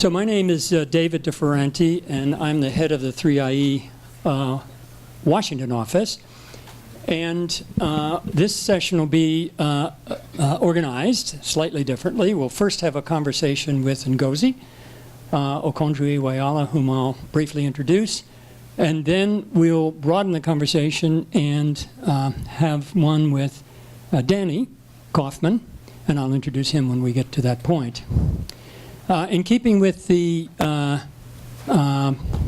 So my name is David de Ferranti, and I'm the head of the 3IE Washington office. And this session will be organized slightly differently. We'll first have a conversation with Ngozi, Okonjo-Iweala, whom I'll briefly introduce. And then we'll broaden the conversation and have one with Danny Kaufmann, and I'll introduce him when we get to that point. In keeping with the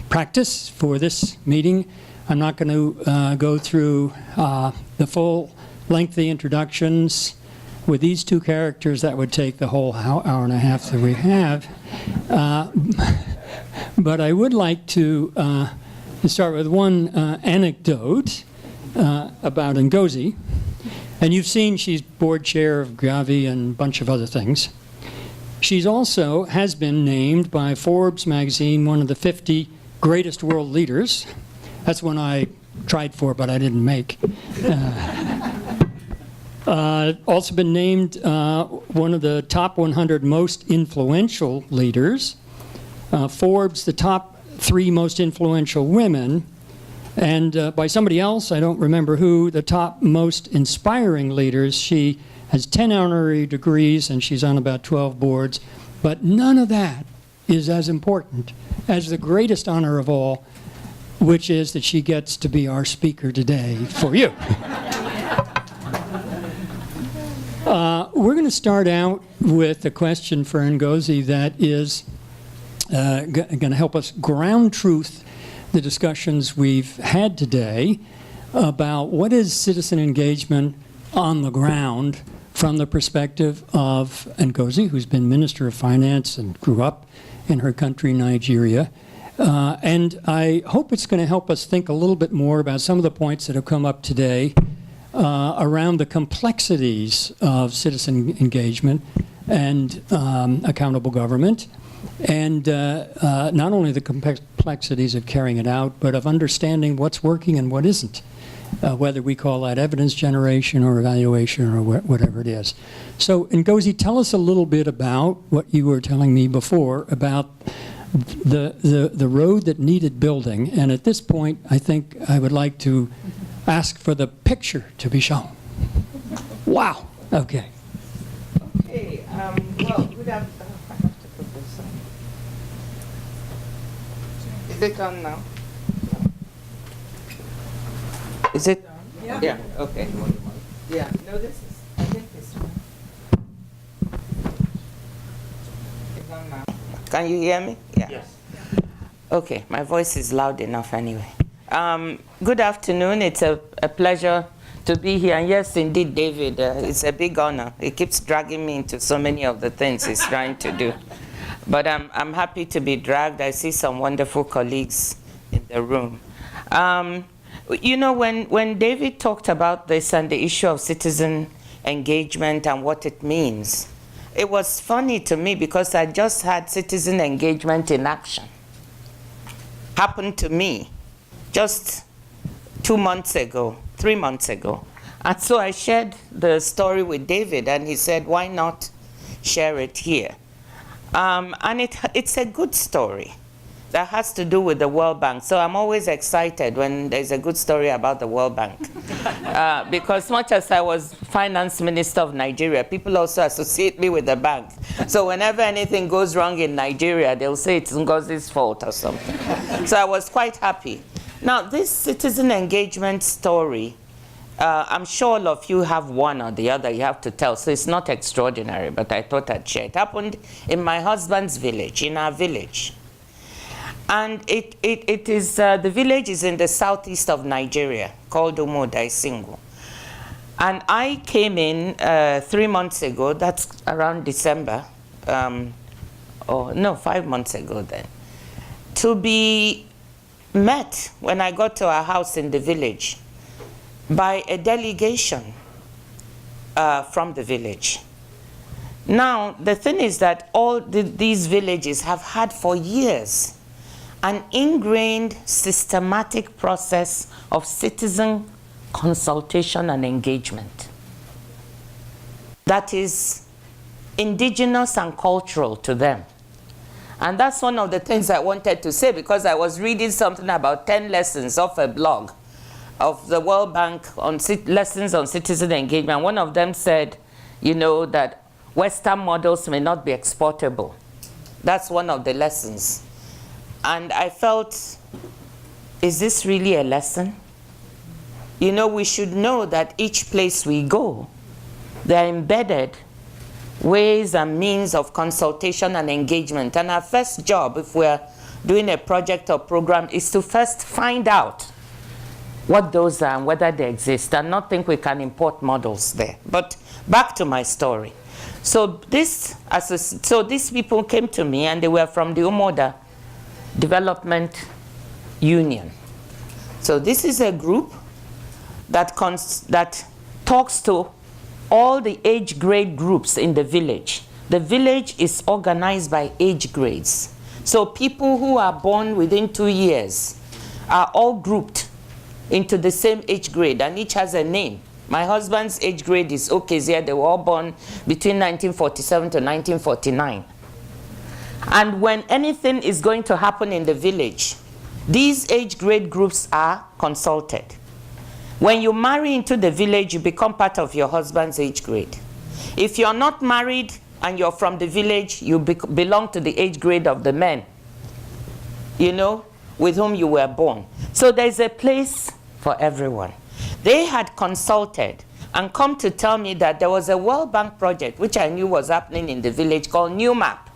practice for this meeting, I'm not going to go through the full lengthy introductions. With these two characters, that would take the whole hour and a half that we have. But I would like to start with one anecdote about Ngozi. And you've seen she's board chair of Gavi and a bunch of other things. She's also has been named by Forbes magazine one of the 50 greatest world leaders. That's one I tried for, but I didn't make. Also been named one of the top 100 most influential leaders. Forbes, the top 3 most influential women. And by somebody else, I don't remember who, the top most inspiring leaders. She has 10 honorary degrees, and she's on about 12 boards. But none of that is as important as the greatest honor of all, which is that she gets to be our speaker today for you. We're going to start out with a question for Ngozi that is going to help us ground truth the discussions we've had today about what is citizen engagement on the ground from the perspective of Ngozi, who's been Minister of Finance and grew up in her country, Nigeria. And I hope it's going to help us think a little bit more about some of the points that have come up today around the complexities of citizen engagement and accountable government, and not only the complexities of carrying it out, but of understanding what's working and what isn't, whether we call that evidence generation or evaluation or whatever it is. So, Ngozi, tell us a little bit about what you were telling me before about the road that needed building. And at this point, I think I would like to ask for the picture to be shown. Wow. Okay. Okay. Well, good afternoon. I have to put this on. Is it on now? Is it? Yeah. Yeah. Okay. Yeah. No, this is. I think this one. It's on now. Can you hear me? Yeah. Yes. Okay. My voice is loud enough anyway. Good afternoon. It's a pleasure to be here. And yes, indeed, David, it's a big honor. He keeps dragging me into so many of the things he's trying to do. But I'm happy to be dragged. I see some wonderful colleagues in the room. You know, when David talked about this and the issue of citizen engagement and what it means, it was funny to me because I just had citizen engagement in action happen to me just 2 months ago, 3 months ago. And so I shared the story with David, and he said, why not share it here? And it's a good story that has to do with the World Bank. So I'm always excited when there's a good story about the World Bank. Because much as I was finance minister of Nigeria, people also associate me with the bank. So whenever anything goes wrong in Nigeria, they'll say it's Ngozi's fault or something. So I was quite happy. Now, this citizen engagement story, I'm sure all of you have one or the other you have to tell, so it's not extraordinary, but I thought I'd share. It happened in my husband's village, in our village. And it is, the village is in the southeast of Nigeria, called Umudaisingu. And I came in 3 months ago, that's around December, 5 months ago then, to be met when I got to our house in the village by a delegation from the village. Now, the thing is that all these villages have had for years an ingrained systematic process of citizen consultation and engagement that is indigenous and cultural to them. And that's one of the things I wanted to say, because I was reading something about 10 lessons off a blog of the World Bank on lessons on citizen engagement. One of them said, you know, that Western models may not be exportable. That's one of the lessons. And I felt, is this really a lesson? You know, we should know that each place we go, there are embedded ways and means of consultation and engagement. And our first job, if we're doing a project or program, is to first find out what those are and whether they exist, and not think we can import models there. But back to my story. So these people came to me, and they were from the Umoda Development Union. So this is a group that talks to all the age grade groups in the village. The village is organized by age grades. So people who are born within 2 years are all grouped into the same age grade, and each has a name. My husband's age grade is Okezia. They were all born between 1947 to 1949. And when anything is going to happen in the village, these age grade groups are consulted. When you marry into the village, you become part of your husband's age grade. If you're not married and you're from the village, you belong to the age grade of the men, you know, with whom you were born. So there's a place for everyone. They had consulted and come to tell me that there was a World Bank project, which I knew was happening in the village, called New Map.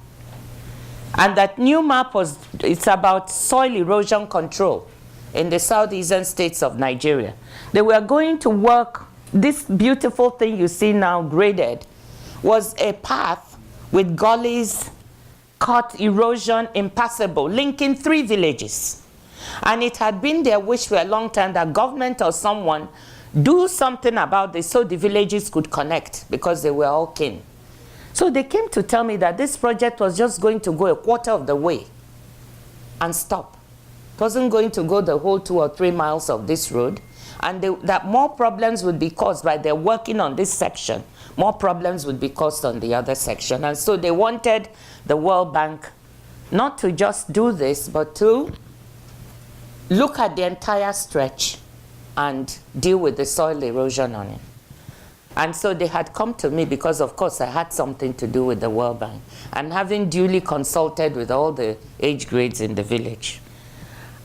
And that New Map it's about soil erosion control in the southeastern states of Nigeria. They were going to work, this beautiful thing you see now graded was a path with gullies, cut, erosion, impassable, linking 3 villages. And it had been their wish for a long time that government or someone do something about this so the villages could connect, because they were all kin. So they came to tell me that this project was just going to go a quarter of the way and stop. It wasn't going to go the whole 2 or 3 miles of this road, and that more problems would be caused by their working on this section. More problems would be caused on the other section. And so they wanted the World Bank not to just do this, but to look at the entire stretch and deal with the soil erosion on it. And so they had come to me because, of course, I had something to do with the World Bank, and having duly consulted with all the age grades in the village.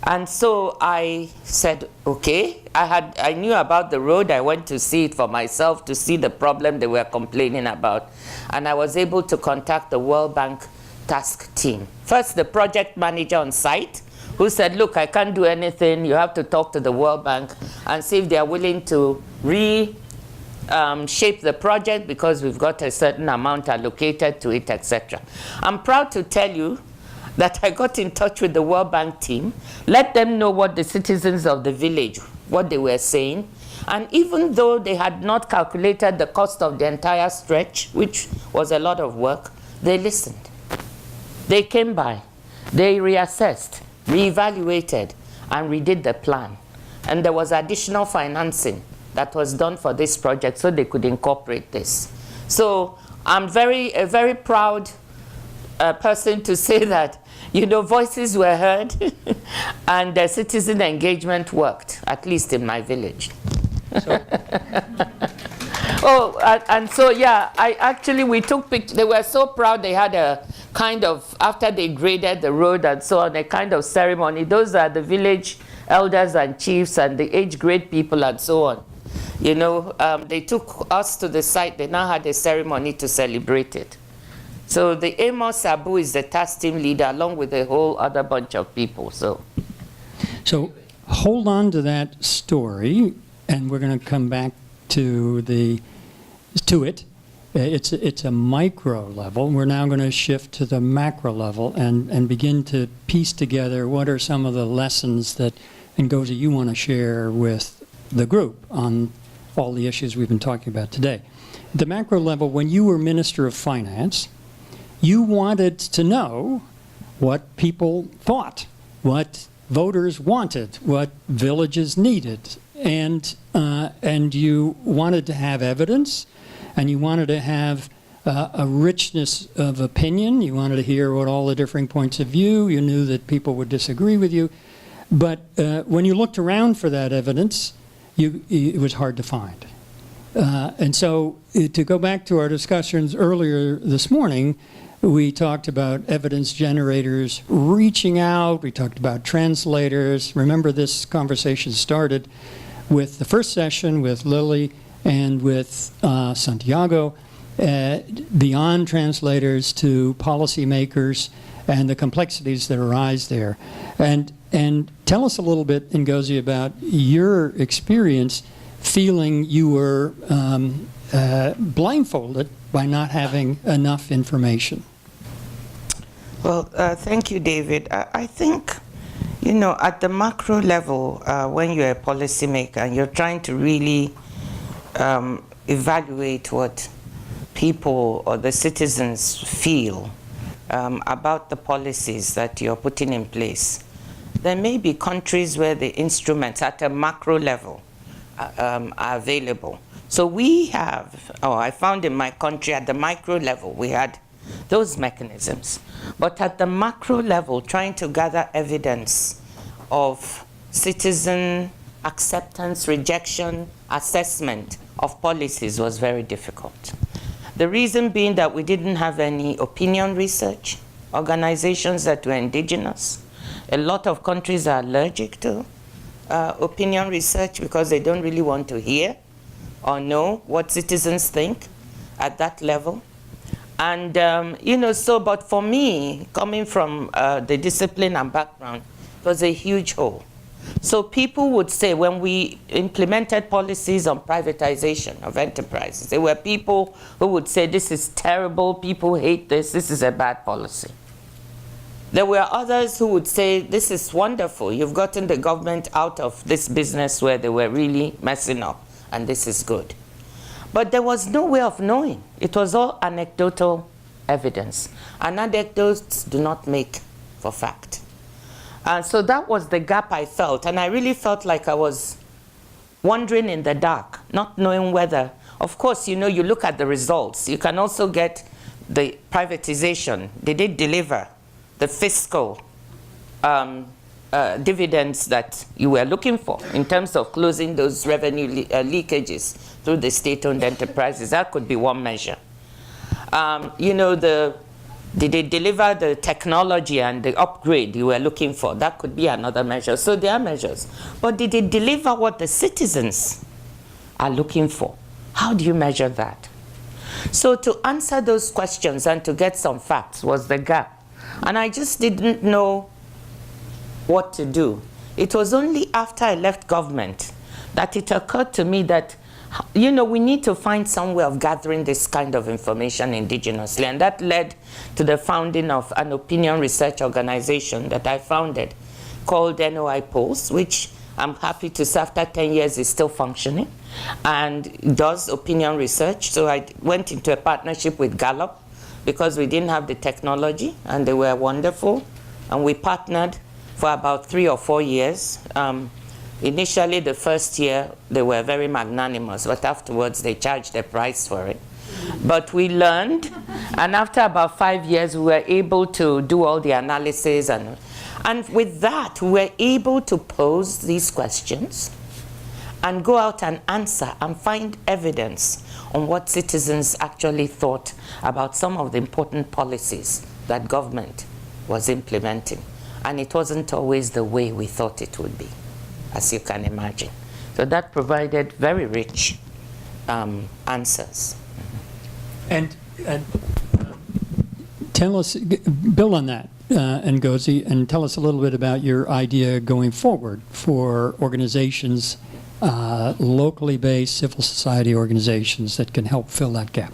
And so I said, okay, I knew about the road. I went to see it for myself, to see the problem they were complaining about. And I was able to contact the World Bank task team. First, the project manager on site, who said, look, I can't do anything. You have to talk to the World Bank and see if they are willing to shape the project, because we've got a certain amount allocated to it, etc. I'm proud to tell you that I got in touch with the World Bank team, let them know what the citizens of the village, what they were saying. And even though they had not calculated the cost of the entire stretch, which was a lot of work, they listened. They came by, they reassessed, reevaluated, and redid the plan. And there was additional financing that was done for this project so they could incorporate this. So I'm a very proud person to say that, you know, voices were heard and the citizen engagement worked, at least in my village. So. And so, yeah, we took pictures. They were so proud. They had a kind of, after they graded the road and so on, a kind of ceremony. Those are the village elders and chiefs and the age grade people and so on. You know, they took us to the site. They now had a ceremony to celebrate it. So the Amos Abu is the task team leader, along with a whole other bunch of people. So hold on to that story, and we're going to come back to it. It's a micro level. We're now going to shift to the macro level and begin to piece together what are some of the lessons that, Ngozi, you want to share with the group on all the issues we've been talking about today. The macro level, when you were Minister of Finance, you wanted to know what people thought, what voters wanted, what villages needed, and you wanted to have evidence, and you wanted to have a richness of opinion. You wanted to hear what all the differing points of view. You knew that people would disagree with you. But when you looked around for that evidence, it was hard to find. And so to go back to our discussions earlier this morning, we talked about evidence generators reaching out. We talked about translators. Remember, this conversation started with the first session with Lily and with Santiago, beyond translators to policymakers and the complexities that arise there. And tell us a little bit, Ngozi, about your experience feeling you were blindfolded by not having enough information. Well, thank you, David. I think, you know, at the macro level, when you're a policymaker and you're trying to really evaluate what people or the citizens feel about the policies that you're putting in place, there may be countries where the instruments at a macro level are available. So we have, I found in my country at the micro level, we had those mechanisms. But at the macro level, trying to gather evidence of citizen acceptance, rejection, assessment of policies was very difficult. The reason being that we didn't have any opinion research organizations that were indigenous. A lot of countries are allergic to opinion research because they don't really want to hear or know what citizens think at that level. And, you know, so, but for me, coming from the discipline and background, it was a huge hole. So people would say when we implemented policies on privatization of enterprises, there were people who would say, this is terrible, people hate this is a bad policy. There were others who would say, this is wonderful, you've gotten the government out of this business where they were really messing up, and this is good. But there was no way of knowing. It was all anecdotal evidence. And anecdotes do not make for fact. And so that was the gap I felt. And I really felt like I was wandering in the dark, not knowing whether, of course, you know, you look at the results. You can also get the privatization. Did it deliver the fiscal dividends that you were looking for in terms of closing those revenue leakages through the state-owned enterprises? That could be one measure. You know, did they deliver the technology and the upgrade you were looking for? That could be another measure. So there are measures. But did they deliver what the citizens are looking for? How do you measure that? So to answer those questions and to get some facts was the gap. And I just didn't know what to do. It was only after I left government that it occurred to me that, you know, we need to find some way of gathering this kind of information indigenously. And that led to the founding of an opinion research organization that I founded called NOI Polls, which I'm happy to say after 10 years is still functioning and does opinion research. So I went into a partnership with Gallup because we didn't have the technology, and they were wonderful. And we partnered for about 3 or 4 years. Initially, the first year, they were very magnanimous, but afterwards, they charged a price for it. But we learned, and after about 5 years, we were able to do all the analysis. And with that, we were able to pose these questions and go out and answer and find evidence on what citizens actually thought about some of the important policies that government was implementing. And it wasn't always the way we thought it would be, as you can imagine. So that provided very rich answers. And tell us, build on that, Ngozi, and tell us a little bit about your idea going forward for organizations, locally based civil society organizations that can help fill that gap.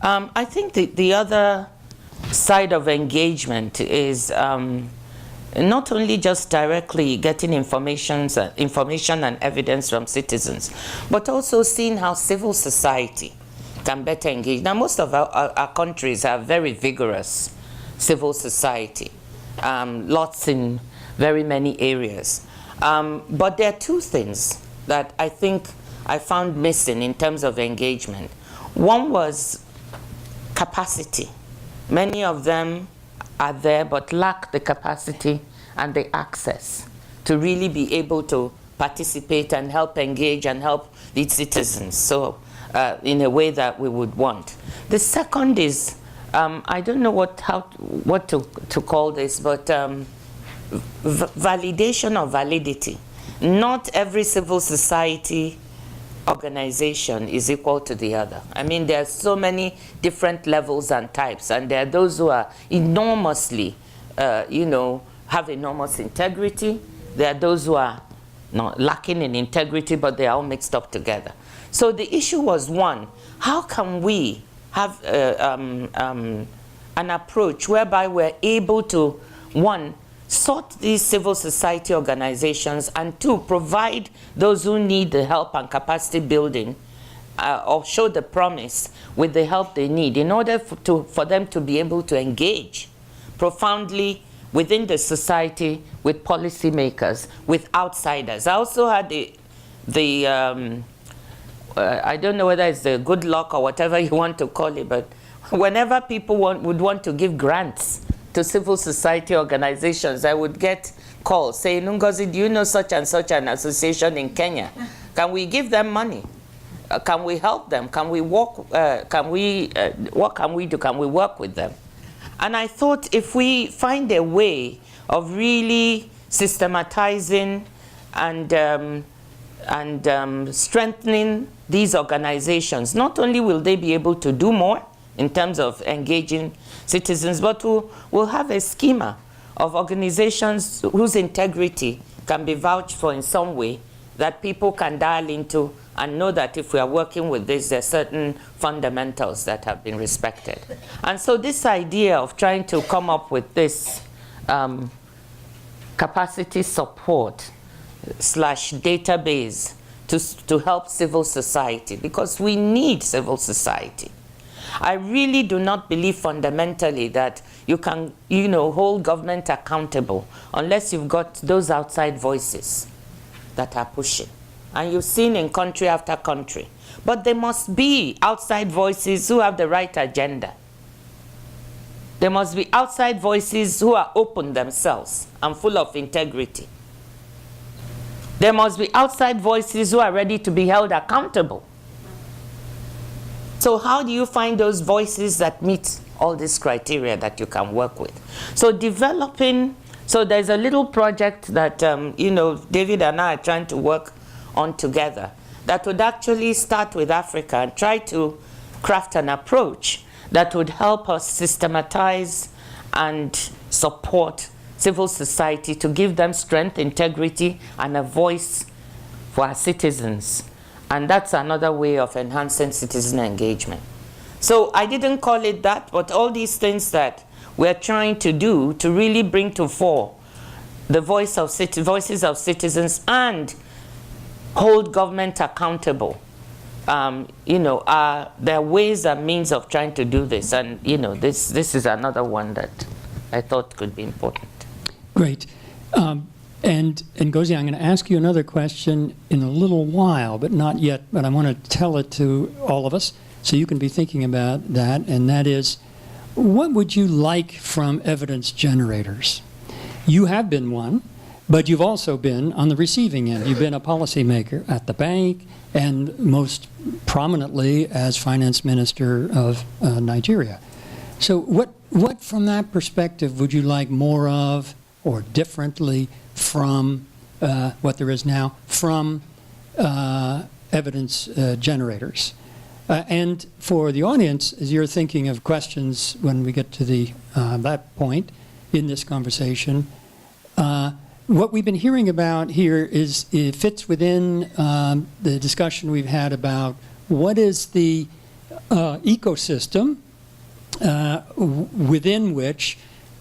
I think the other side of engagement is not only just directly getting information and evidence from citizens, but also seeing how civil society can better engage. Now, most of our countries have very vigorous civil society, lots in very many areas. But there are two things that I think I found missing in terms of engagement. One was capacity. Many of them are there but lack the capacity and the access to really be able to participate and help engage and help the citizens so in a way that we would want. The second is, I don't know what to call this, but validation or validity. Not every civil society organization is equal to the other. I mean, there are so many different levels and types, and there are those who are enormously, have enormous integrity. There are those who are not lacking in integrity, but they are all mixed up together. So the issue was, one, how can we have an approach whereby we're able to, one, sort these civil society organizations, and two, provide those who need the help and capacity building or show the promise with the help they need in order for them to be able to engage profoundly within the society, with policymakers, with outsiders. I also had I don't know whether it's the good luck or whatever you want to call it, but whenever people would want to give grants to civil society organizations, I would get calls saying, Ngozi, do you know such and such an association in Kenya? Can we give them money? Can we help them? Can we work? What can we do? Can we work with them? And I thought, if we find a way of really systematizing and strengthening these organizations, not only will they be able to do more in terms of engaging citizens, but we'll have a schema of organizations whose integrity can be vouched for in some way that people can dial into and know that if we are working with this, there are certain fundamentals that have been respected. And so this idea of trying to come up with this capacity support / database to help civil society, because we need civil society. I really do not believe fundamentally that you can, hold government accountable unless you've got those outside voices that are pushing. And you've seen in country after country. But there must be outside voices who have the right agenda. There must be outside voices who are open themselves and full of integrity. There must be outside voices who are ready to be held accountable. So how do you find those voices that meet all these criteria that you can work with? So so there's a little project that, David and I are trying to work on together that would actually start with Africa and try to craft an approach that would help us systematize and support civil society to give them strength, integrity, and a voice for our citizens. And that's another way of enhancing citizen engagement. So I didn't call it that, but all these things that we're trying to do to really bring to fore the voices of citizens and hold government accountable, there are ways and means of trying to do this. And, this is another one that I thought could be important. Great. And Ngozi, I'm going to ask you another question in a little while, but not yet. But I want to tell it to all of us so you can be thinking about that. And that is, what would you like from evidence generators? You have been one, but you've also been on the receiving end. You've been a policymaker at the bank and most prominently as finance minister of Nigeria. So what from that perspective would you like more of or differently from what there is now from evidence generators? And for the audience, as you're thinking of questions when we get to that point in this conversation, what we've been hearing about here it fits within the discussion we've had about what is the ecosystem within which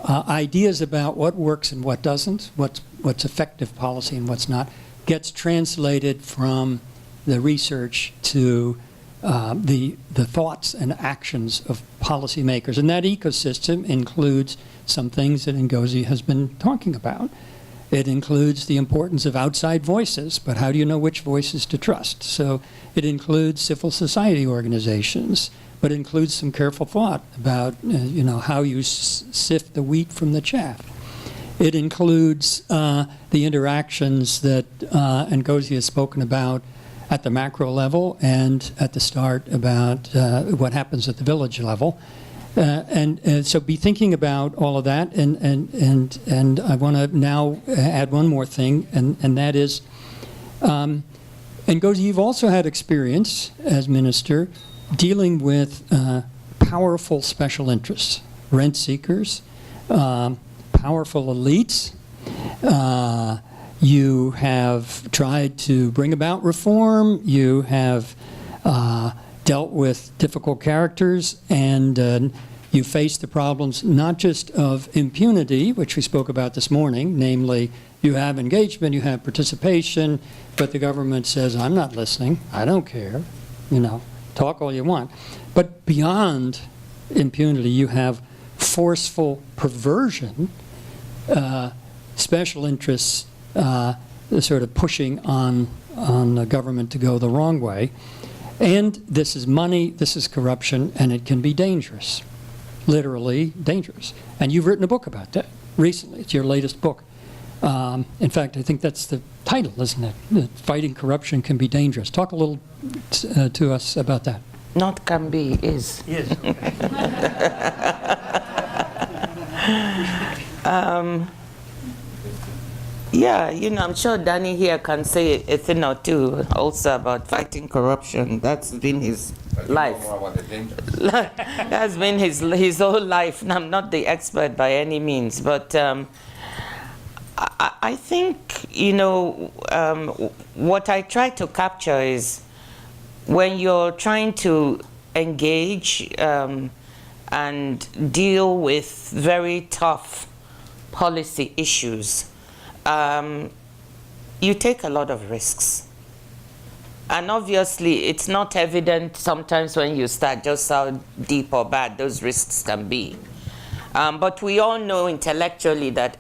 ideas about what works and what doesn't, what's effective policy and what's not, gets translated from the research to the thoughts and actions of policymakers. And that ecosystem includes some things that Ngozi has been talking about. It includes the importance of outside voices, but how do you know which voices to trust? So it includes civil society organizations, but includes some careful thought about how you sift the wheat from the chaff. It includes the interactions that Ngozi has spoken about at the macro level and at the start about what happens at the village level. And so be thinking about all of that. And I want to now add one more thing, and that is, Ngozi, you've also had experience as minister dealing with powerful special interests, rent seekers, powerful elites. You have tried to bring about reform. You have dealt with difficult characters, and you face the problems not just of impunity, which we spoke about this morning, namely you have engagement, you have participation, but the government says, I'm not listening, I don't care, talk all you want. But beyond impunity, you have forceful perversion, special interests sort of pushing on the government to go the wrong way. And this is money, this is corruption, and it can be dangerous, literally dangerous. And you've written a book about that recently. It's your latest book. In fact, I think that's the title, isn't it? Fighting Corruption Can Be Dangerous. Talk a little to us about that. Not can be, is. Yes. Yeah, I'm sure Danny here can say a thing or two also about fighting corruption. That's been his life. That's been his whole life. And I'm not the expert by any means, but I think, what I try to capture is when you're trying to engage and deal with very tough policy issues, you take a lot of risks. And obviously, it's not evident sometimes when you start just how deep or bad those risks can be. But we all know intellectually that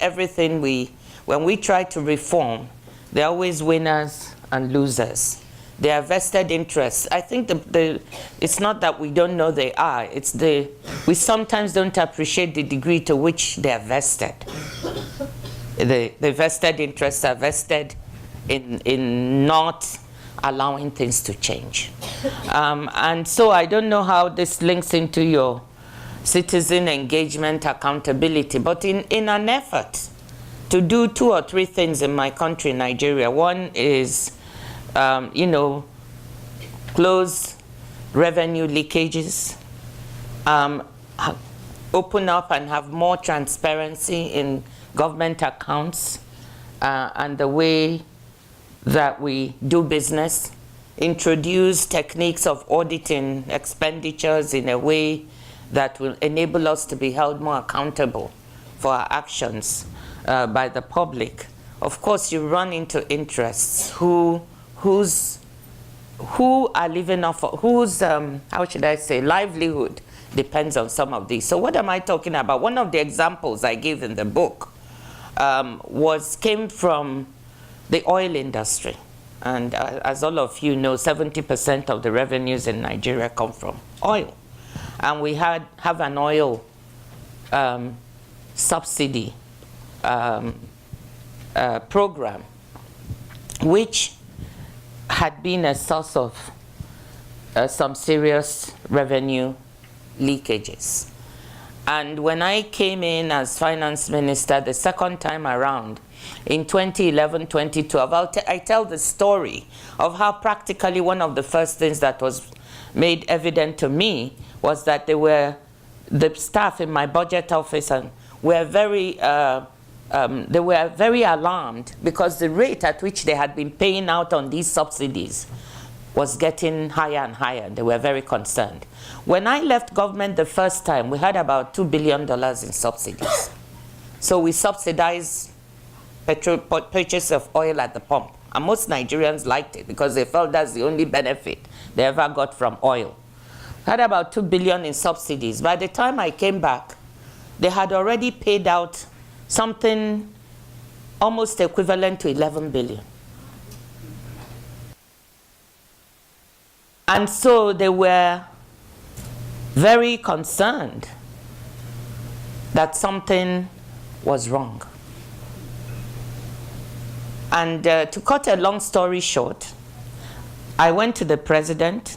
when we try to reform, there are always winners and losers. They are vested interests. I think it's not that we don't know they are. We sometimes don't appreciate the degree to which they are vested. The vested interests are vested in not allowing things to change. And so I don't know how this links into your citizen engagement accountability, but in an effort to do 2 or 3 things in my country, Nigeria. One is, close revenue leakages, open up and have more transparency in government accounts and the way that we do business, introduce techniques of auditing expenditures in a way that will enable us to be held more accountable for our actions by the public. Of course, you run into interests who are living off of, whose, livelihood depends on some of these. So what am I talking about? One of the examples I gave in the book came from the oil industry. And as all of you know, 70% of the revenues in Nigeria come from oil. And we have an oil subsidy program, which had been a source of some serious revenue leakages. And when I came in as finance minister the second time around, in 2011, 2012, I tell the story of how practically one of the first things that was made evident to me was that the staff in my budget office were very alarmed because the rate at which they had been paying out on these subsidies was getting higher and higher. They were very concerned. When I left government the first time, we had about $2 billion in subsidies. So we subsidized purchase of oil at the pump. And most Nigerians liked it because they felt that's the only benefit they ever got from oil. We had about $2 billion in subsidies. By the time I came back, they had already paid out something almost equivalent to 11 billion. And so they were very concerned that something was wrong. And to cut a long story short, I went to the president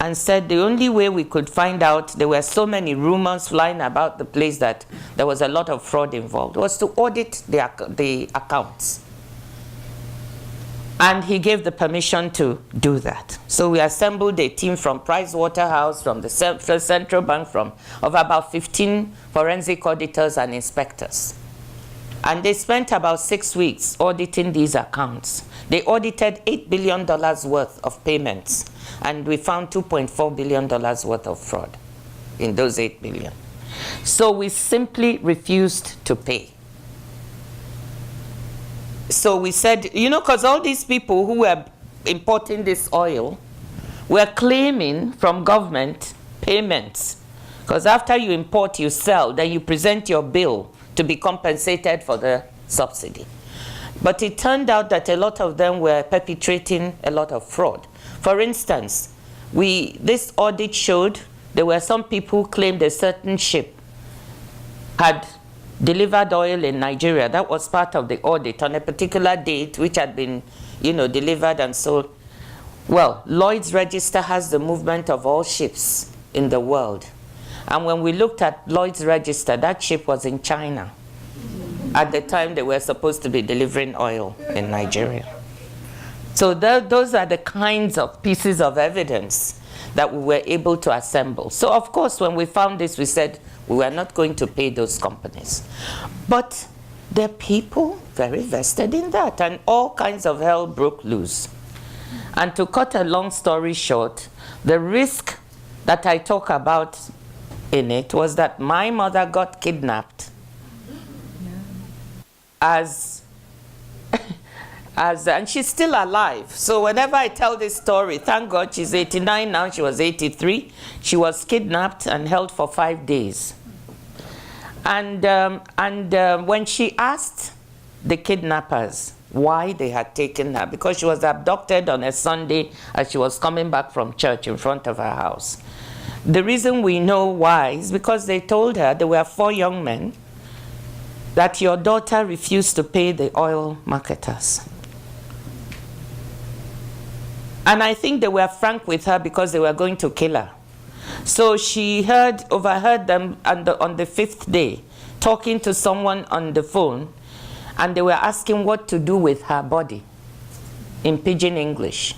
and said the only way we could find out, there were so many rumors flying about the place that there was a lot of fraud involved, was to audit the accounts. And he gave the permission to do that. So we assembled a team from Pricewaterhouse, from the Central Bank, of about 15 forensic auditors and inspectors. And they spent about 6 weeks auditing these accounts. They audited $8 billion worth of payments, and we found $2.4 billion worth of fraud in those $8 billion. So we simply refused to pay. So we said, you know, because all these people who were importing this oil were claiming from government payments. Because after you import, you sell, then you present your bill to be compensated for the subsidy. But it turned out that a lot of them were perpetrating a lot of fraud. For instance, this audit showed there were some people who claimed a certain ship had delivered oil in Nigeria. That was part of the audit on a particular date, which had been, you know, delivered and sold. Well, Lloyd's Register has the movement of all ships in the world. And when we looked at Lloyd's Register, that ship was in China at the time they were supposed to be delivering oil in Nigeria. So those are the kinds of pieces of evidence that we were able to assemble. So of course, when we found this, we said we were not going to pay those companies. But there are people very vested in that, and all kinds of hell broke loose. And to cut a long story short, the risk that I talk about in it was that my mother got kidnapped and she's still alive. So whenever I tell this story, thank God she's 89 now, she was 83. She was kidnapped and held for 5 days. And when she asked the kidnappers why they had taken her, because she was abducted on a Sunday as she was coming back from church in front of her house. The reason we know why is because they told her, there were 4 young men, that your daughter refused to pay the oil marketers. And I think they were frank with her because they were going to kill her. So she overheard them on the 5th day talking to someone on the phone, and they were asking what to do with her body in pidgin English.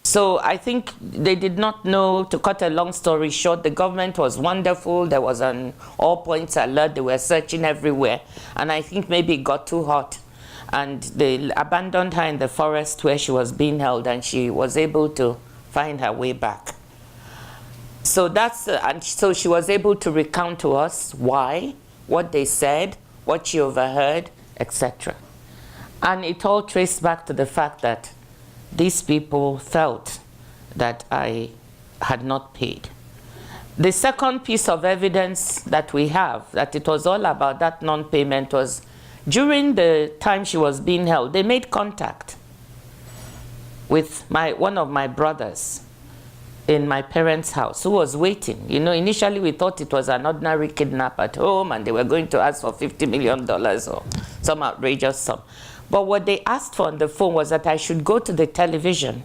So I think they did not know, to cut a long story short, the government was wonderful. There was an all points alert. They were searching everywhere. And I think maybe it got too hot. And they abandoned her in the forest where she was being held, and she was able to find her way back. So and so she was able to recount to us why, what they said, what she overheard, etc. And it all traced back to the fact that these people felt that I had not paid. The second piece of evidence that we have, that it was all about that non-payment, was during the time she was being held, they made contact with one of my brothers in my parents' house, who was waiting. You know, initially we thought it was an ordinary kidnap at home, and they were going to ask for $50 million or some outrageous sum. But what they asked for on the phone was that I should go to the television,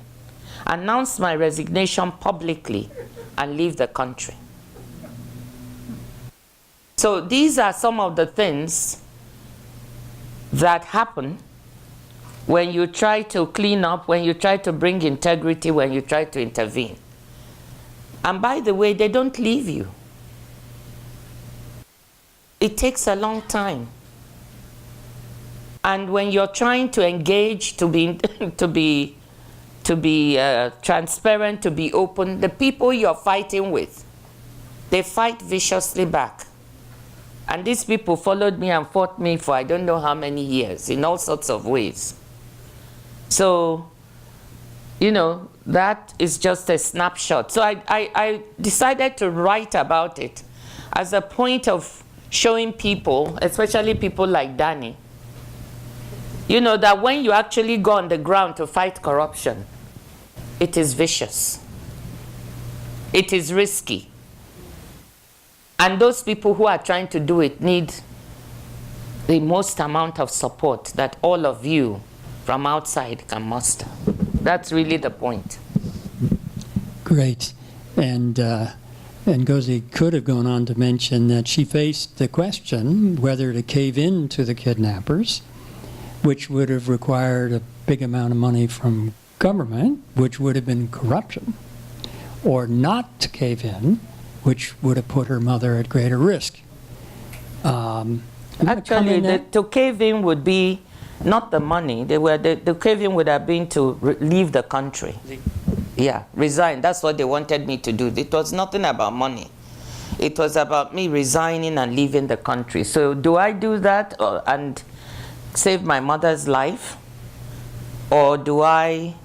announce my resignation publicly, and leave the country. So these are some of the things that happen when you try to clean up, when you try to bring integrity, when you try to intervene. And by the way, they don't leave you. It takes a long time. And when you're trying to engage, to be transparent, to be open, the people you're fighting with, they fight viciously back. And these people followed me and fought me for I don't know how many years in all sorts of ways. So, you know, that is just a snapshot. So I decided to write about it as a point of showing people, especially people like Danny, you know, that when you actually go on the ground to fight corruption, it is vicious. It is risky. And those people who are trying to do it need the most amount of support that all of you from outside can muster. That's really the point. Great. And Ngozi could have gone on to mention that she faced the question whether to cave in to the kidnappers, which would have required a big amount of money from government, which would have been corruption, or not to cave in, which would have put her mother at greater risk. Actually, to cave in would be not the money. The cave in would have been to leave the country. Yeah, resign. That's what they wanted me to do. It was nothing about money. It was about me resigning and leaving the country. So do I do that and save my mother's life? Or do I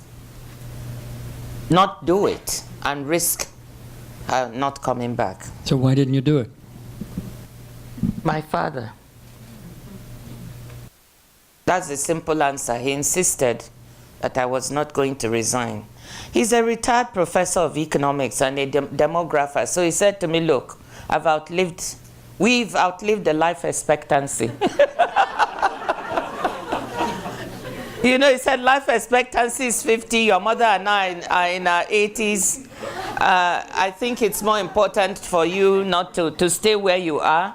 not do it and risk not coming back? So why didn't you do it? My father. That's the simple answer. He insisted that I was not going to resign. He's a retired professor of economics and a demographer. So he said to me, look, we've outlived the life expectancy. You know, he said life expectancy is 50. Your mother and I are in our 80s. I think it's more important for you not to stay where you are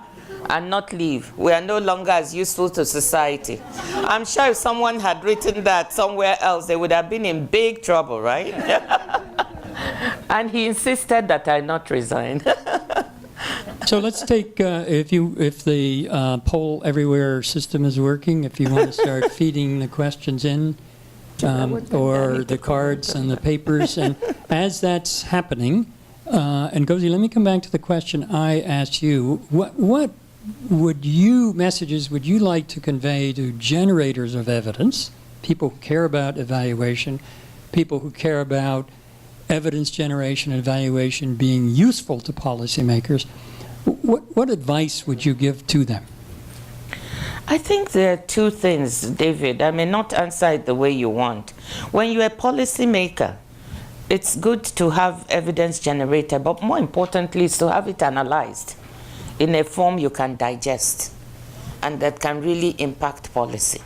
and not leave. We are no longer as useful to society. I'm sure if someone had written that somewhere else, they would have been in big trouble, right? And he insisted that I not resign. So let's take, if the poll everywhere system is working, if you want to start feeding the questions in, or the cards and the papers, and as that's happening, and Ngozi, let me come back to the question I asked you. What messages would you like to convey to generators of evidence, people who care about evaluation, people who care about evidence generation and evaluation being useful to policymakers? What advice would you give to them? I think there are two things, David. I may not answer it the way you want. When you're a policymaker, it's good to have evidence generated, but more importantly is to have it analyzed in a form you can digest and that can really impact policy.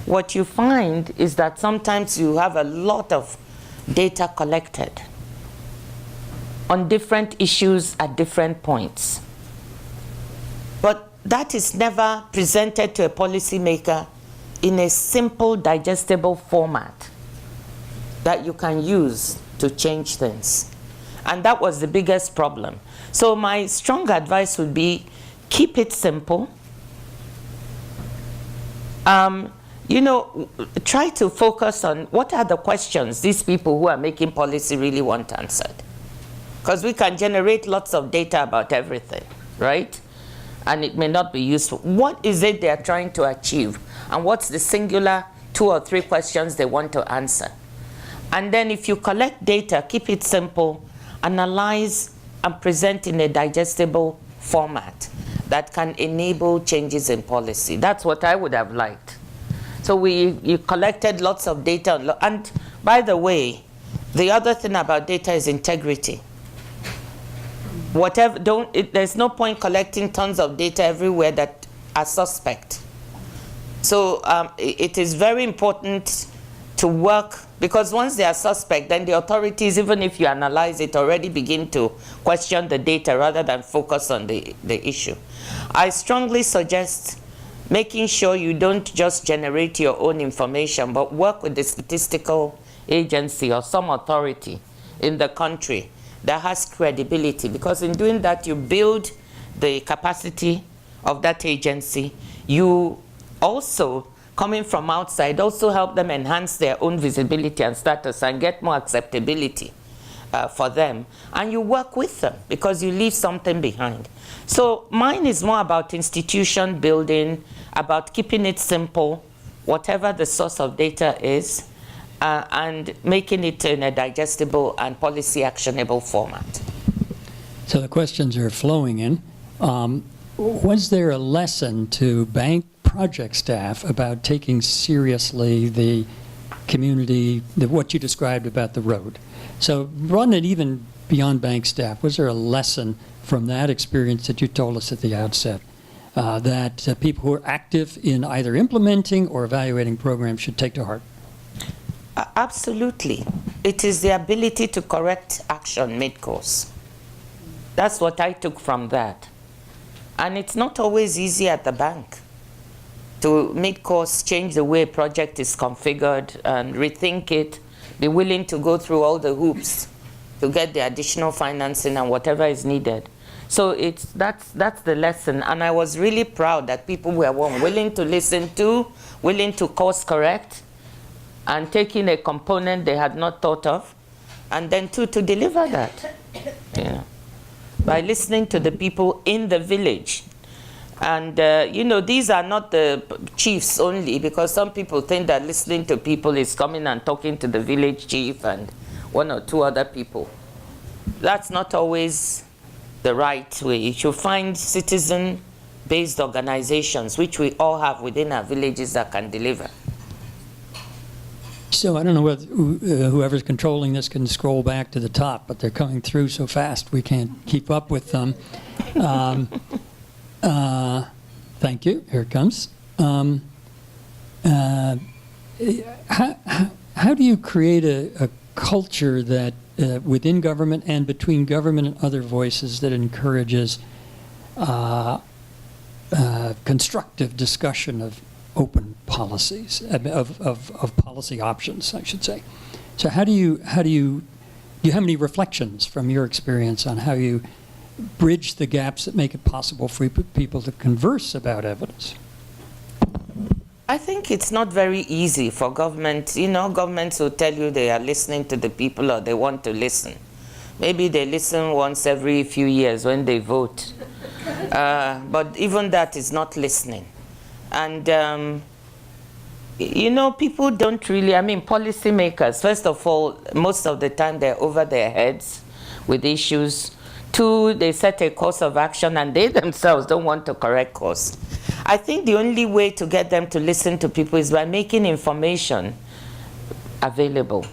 What you find is that sometimes you have a lot of data collected on different issues at different points. But that is never presented to a policymaker in a simple, digestible format that you can use to change things. And that was the biggest problem. So my strong advice would be, keep it simple. You know, try to focus on what are the questions these people who are making policy really want answered. Because we can generate lots of data about everything, right? And it may not be useful. What is it they are trying to achieve? And what's the singular 2 or 3 questions they want to answer? And then if you collect data, keep it simple, analyze and present in a digestible format that can enable changes in policy. That's what I would have liked. So you collected lots of data. And by the way, the other thing about data is integrity. There's no point collecting tons of data everywhere that are suspect. So it is very important to work, because once they are suspect, then the authorities, even if you analyze it, already begin to question the data rather than focus on the issue. I strongly suggest making sure you don't just generate your own information, but work with the statistical agency or some authority in the country that has credibility, because in doing that, you build the capacity of that agency. You also, coming from outside, also help them enhance their own visibility and status and get more acceptability for them. And you work with them because you leave something behind. So mine is more about institution building, about keeping it simple, whatever the source of data is, and making it in a digestible and policy actionable format. So the questions are flowing in. Was there a lesson to bank project staff about taking seriously the community, what you described about the road? So run it even beyond bank staff? Was there a lesson from that experience that you told us at the outset that people who are active in either implementing or evaluating programs should take to heart? Absolutely. It is the ability to correct action mid-course. That's what I took from that. And it's not always easy at the bank to mid-course change the way a project is configured and rethink it, be willing to go through all the hoops to get the additional financing and whatever is needed. So that's the lesson. And I was really proud that people were, one, willing to listen to, willing to course correct, and taking a component they had not thought of, and then two, to deliver that, you know, by listening to the people in the village. And, you know, these are not the chiefs only, because some people think that listening to people is coming and talking to the village chief and one or two other people. That's not always the right way. You should find citizen-based organizations, which we all have within our villages, that can deliver. So I don't know whether whoever's controlling this can scroll back to the top, but they're coming through so fast we can't keep up with them. Thank you. Here it comes. How do you create a culture that within government and between government and other voices that encourages constructive discussion of open policies, of policy options, I should say? So do you have any reflections from your experience on how you bridge the gaps that make it possible for people to converse about evidence? I think it's not very easy for government. You know, governments will tell you they are listening to the people or they want to listen. Maybe they listen once every few years when they vote. But even that is not listening. And, you know, people don't really, I mean, policymakers, first of all, most of the time they're over their heads with issues. Two, they set a course of action and they themselves don't want to correct course. I think the only way to get them to listen to people is by making information available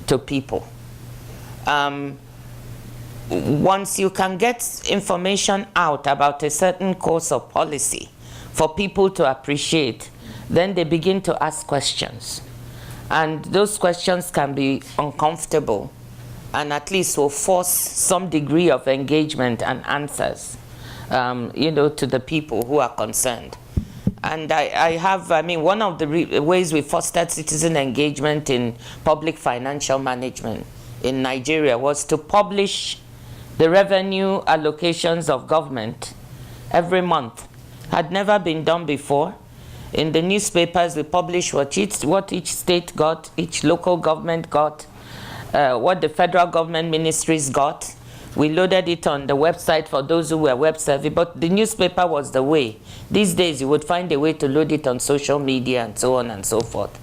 to people. Once you can get information out about a certain course of policy for people to appreciate, then they begin to ask questions. And those questions can be uncomfortable and at least will force some degree of engagement and answers, you know, to the people who are concerned. And I mean, one of the ways we fostered citizen engagement in public financial management in Nigeria was to publish the revenue allocations of government every month. Had never been done before. In the newspapers, we publish what each state got, each local government got, what the federal government ministries got. We loaded it on the website for those who were web savvy, but the newspaper was the way. These days, you would find a way to load it on social media and so on and so forth.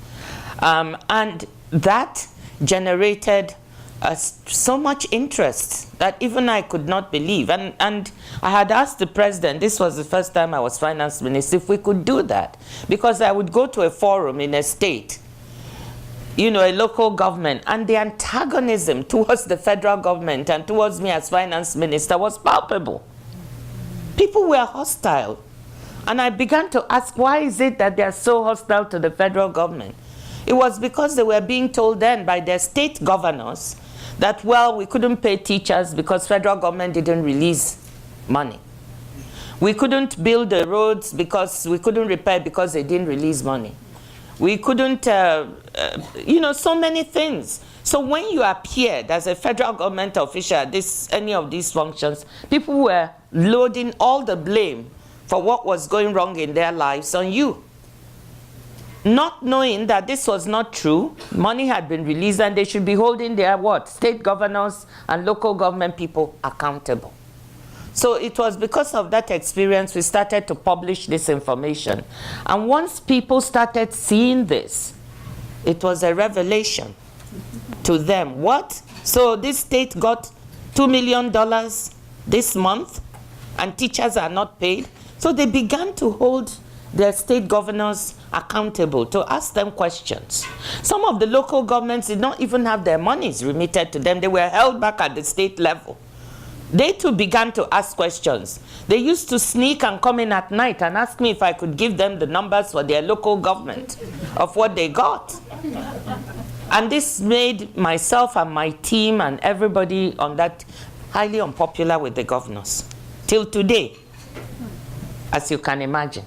And that generated so much interest that even I could not believe. And I had asked the president, this was the first time I was finance minister, if we could do that. Because I would go to a forum in a state, you know, a local government, and the antagonism towards the federal government and towards me as finance minister was palpable. People were hostile. And I began to ask, why is it that they are so hostile to the federal government? It was because they were being told then by their state governors that, well, we couldn't pay teachers because federal government didn't release money. We couldn't build the roads because we couldn't repair because they didn't release money. We couldn't, you know, so many things. So when you appeared as a federal government official at any of these functions, people were loading all the blame for what was going wrong in their lives on you. Not knowing that this was not true, money had been released and they should be holding their what? State governors and local government people accountable. So it was because of that experience we started to publish this information. And once people started seeing this, it was a revelation to them. What? So this state got $2 million this month and teachers are not paid? So they began to hold their state governors accountable, to ask them questions. Some of the local governments did not even have their monies remitted to them. They were held back at the state level. They too began to ask questions. They used to sneak and come in at night and ask me if I could give them the numbers for their local government of what they got. And this made myself and my team and everybody on that highly unpopular with the governors. Till today, as you can imagine.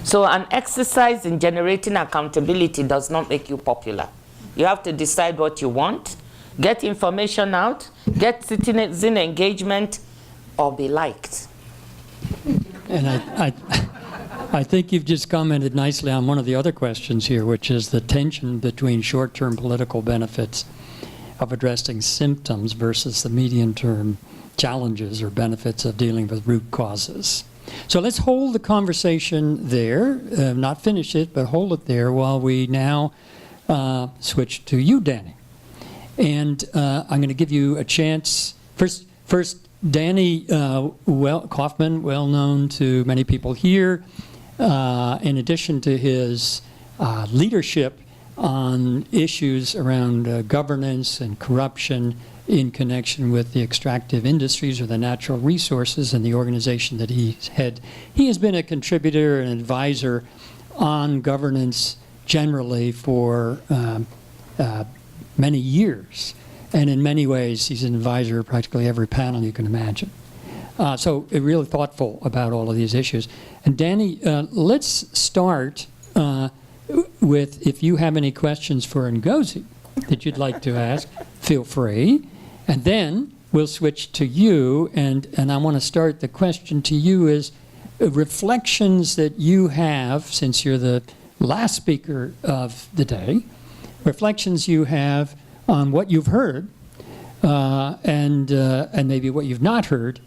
So an exercise in generating accountability does not make you popular. You have to decide what you want, get information out, get citizen engagement, or be liked. And I think you've just commented nicely on one of the other questions here, which is the tension between short-term political benefits of addressing symptoms versus the medium-term challenges or benefits of dealing with root causes. So let's hold the conversation there, not finish it, but hold it there while we now switch to you, Danny. And I'm going to give you a chance. First, Danny Kaufmann, well known to many people here, in addition to his leadership on issues around governance and corruption in connection with the extractive industries or the natural resources and the organization that he had. He has been a contributor and advisor on governance generally for many years. And in many ways, he's an advisor of practically every panel you can imagine. So really thoughtful about all of these issues. And Danny, let's start with, if you have any questions for Ngozi that you'd like to ask, feel free. And then we'll switch to you. And I want to start, the question to you is reflections that you have, since you're the last speaker of the day, reflections you have on what you've heard and maybe what you've not heard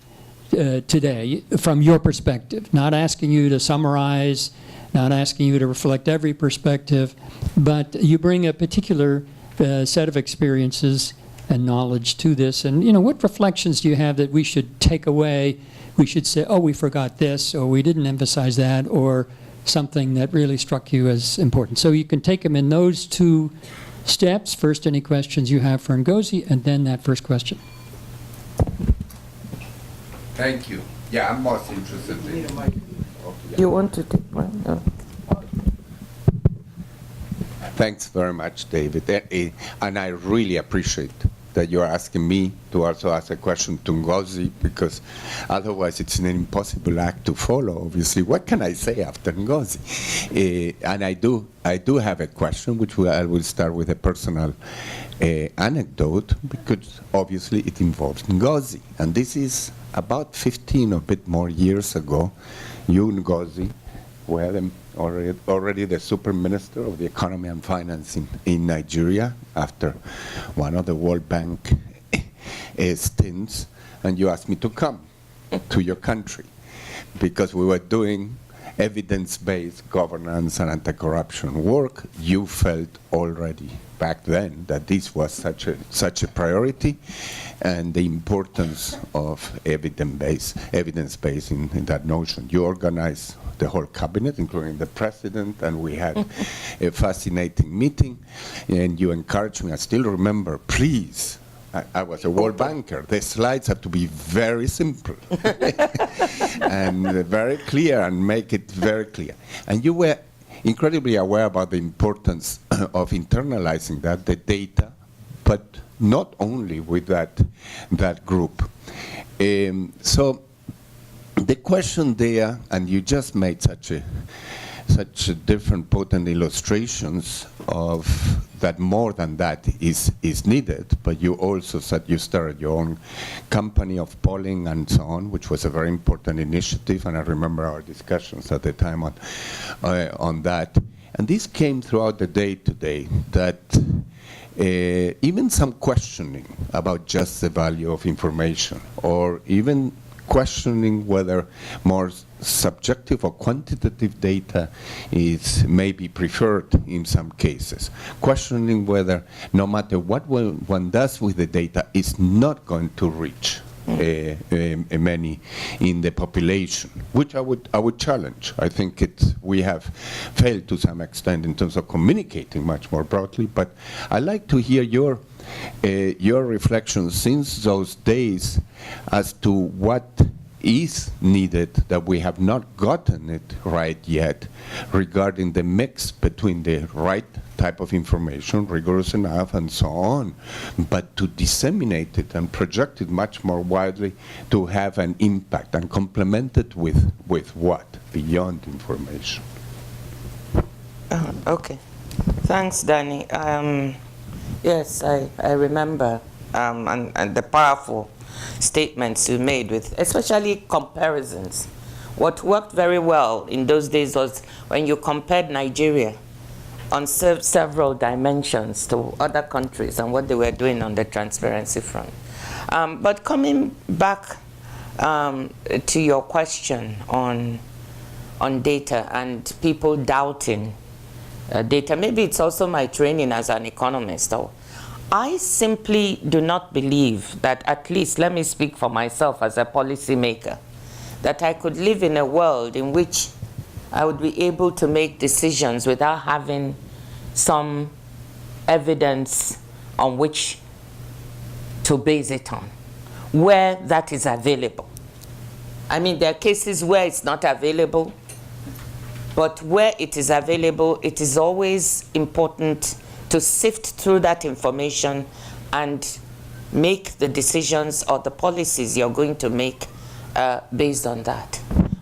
today from your perspective. Not asking you to summarize, not asking you to reflect every perspective, but you bring a particular set of experiences and knowledge to this. And, you know, what reflections do you have that we should take away? We should say, oh, we forgot this, or we didn't emphasize that, or something that really struck you as important. So you can take them in those two steps. First, any questions you have for Ngozi, and then that first question. Thank you. Yeah, I'm most interested in... You want to take one? No. Thanks very much, David. And I really appreciate that you're asking me to also ask a question to Ngozi, because otherwise it's an impossible act to follow, obviously. What can I say after Ngozi? And I do have a question, which I will start with a personal anecdote, because obviously it involves Ngozi. And this is about 15 or a bit more years ago. You, Ngozi, were already the super minister of the economy and finance in Nigeria after one of the World Bank stints, and you asked me to come to your country because we were doing evidence-based governance and anti-corruption work. You felt already back then that this was such a priority, and the importance of evidence-based in that notion. You organized the whole cabinet, including the president, and we had a fascinating meeting, and you encouraged me. I still remember, please, I was a World Banker. The slides have to be very simple and very clear, and make it very clear. And you were incredibly aware about the importance of internalizing that, the data, but not only with that group. So the question there, and you just made such a different potent illustrations of that more than that is needed, but you also said you started your own company of polling and so on, which was a very important initiative, and I remember our discussions at the time on that. And this came throughout the day today, that even some questioning about just the value of information, or even questioning whether more subjective or quantitative data is maybe preferred in some cases. Questioning whether no matter what one does with the data is not going to reach many in the population, which I would challenge. I think we have failed to some extent in terms of communicating much more broadly. But I'd like to hear your reflections since those days as to what is needed that we have not gotten it right yet regarding the mix between the right type of information, rigorous enough and so on, but to disseminate it and project it much more widely to have an impact and complement it with what beyond information. Okay, thanks, Danny. Yes, I remember and the powerful statements you made with especially comparisons. What worked very well in those days was when you compared Nigeria on several dimensions to other countries and what they were doing on the transparency front. But coming back to your question on data and people doubting data, maybe it's also my training as an economist. I simply do not believe that, at least let me speak for myself as a policymaker, that I could live in a world in which I would be able to make decisions without having some evidence on which to base it on, where that is available. I mean, there are cases where it's not available, but where it is available, it is always important to sift through that information and make the decisions or the policies you're going to make based on that,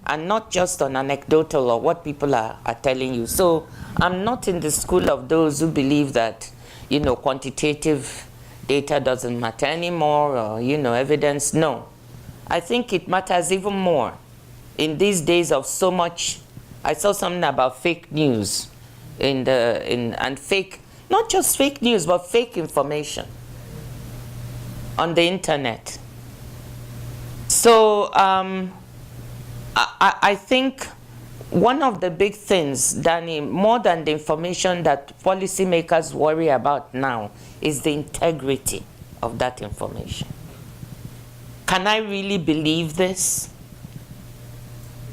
and not just on anecdotal or what people are telling you. So I'm not in the school of those who believe that, you know, quantitative data doesn't matter anymore, or, you know, evidence. No, I think it matters even more in these days of so much. I saw something about fake news and fake, not just fake news, but fake information on the internet. So I think one of the big things, Danny, more than the information that policymakers worry about now, is the integrity of that information. Can I really believe this?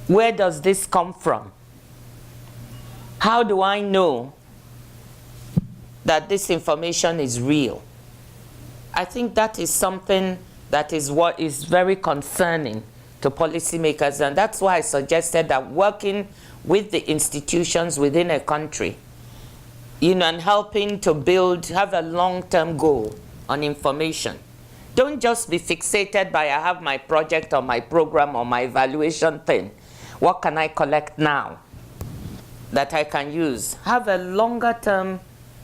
Where does this come from? How do I know that this information is real? I think that is something that is what is very concerning to policymakers, and that's why I suggested that working with the institutions within a country, you know, and helping to have a long-term goal on information. Don't just be fixated by, I have my project or my program or my evaluation thing. What can I collect now that I can use? Have a longer-term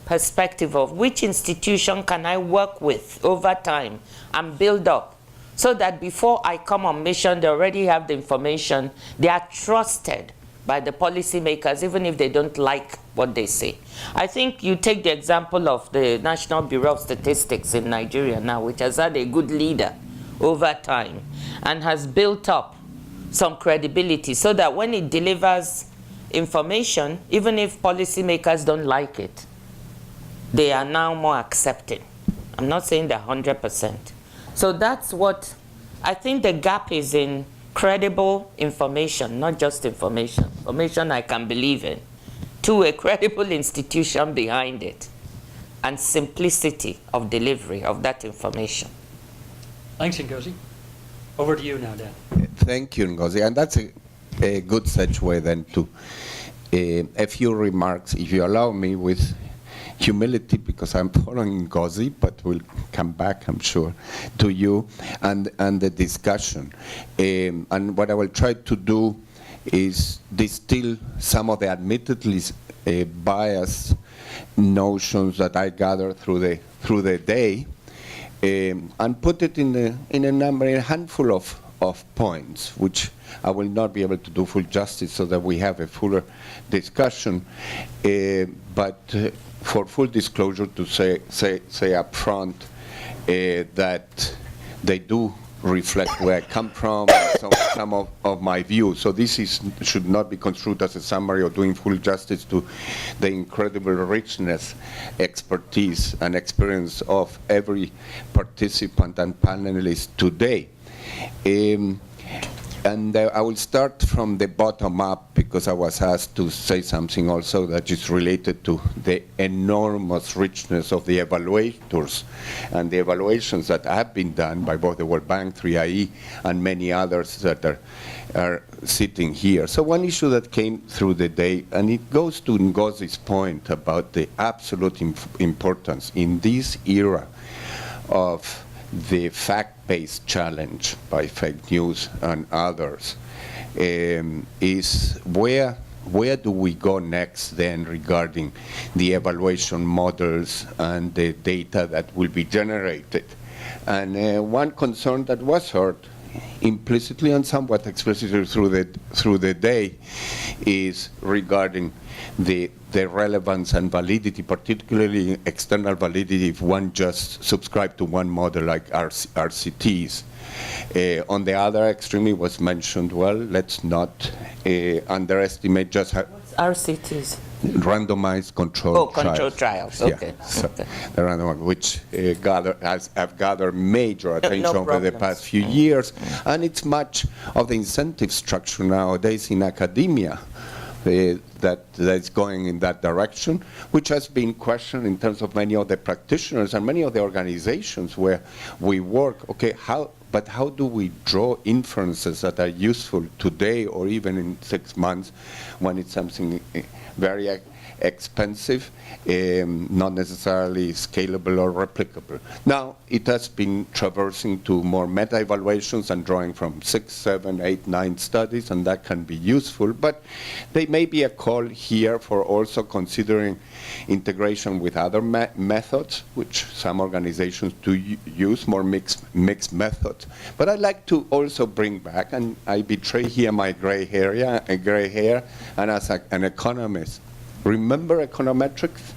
perspective of which institution can I work with over time and build up, so that before I come on mission, they already have the information. They are trusted by the policymakers, even if they don't like what they say. I think you take the example of the National Bureau of Statistics in Nigeria now, which has had a good leader over time and has built up some credibility, so that when it delivers information, even if policymakers don't like it, they are now more accepting. I'm not saying they're 100%. So that's what I think the gap is, in credible information, not just information. Information I can believe in, to a credible institution behind it, and simplicity of delivery of that information. Thanks, Ngozi. Over to you now, Dan. Thank you, Ngozi. And that's a good segue then to a few remarks, if you allow me, with humility, because I'm following Ngozi, but we'll come back, I'm sure, to you and the discussion. And what I will try to do is distill some of the admittedly biased notions that I gathered through the day, and put it in a handful of points, which I will not be able to do full justice, so that we have a fuller discussion. But for full disclosure, to say up front that they do reflect where I come from, some of my views. So this should not be construed as a summary or doing full justice to the incredible richness, expertise, and experience of every participant and panelist today. And I will start from the bottom up because I was asked to say something also that is related to the enormous richness of the evaluators and the evaluations that have been done by both the World Bank, 3IE, and many others that are sitting here. So one issue that came through the day, and it goes to Ngozi's point about the absolute importance in this era of the fact-based challenge by fake news and others, is where do we go next then regarding the evaluation models and the data that will be generated. And one concern that was heard implicitly and somewhat explicitly through the day is regarding the relevance and validity, particularly external validity, if one just subscribed to one model like RCTs. On the other extreme, it was mentioned, well, let's not underestimate just how... What's RCTs? Randomized controlled trials. Controlled trials, okay. Yeah, so okay. The randomized, which have gathered major attention over the past few years, and it's much of the incentive structure nowadays in academia that's going in that direction, which has been questioned in terms of many of the practitioners and many of the organizations where we work. Okay, but how do we draw inferences that are useful today or even in 6 months when it's something very expensive, not necessarily scalable or replicable? Now, it has been traversing to more meta-evaluations and drawing from 6, 7, 8, 9 studies, and that can be useful, but there may be a call here for also considering integration with other methods, which some organizations do use, more mixed methods. But I'd like to also bring back, and I betray here my gray hair, and as an economist, remember econometrics?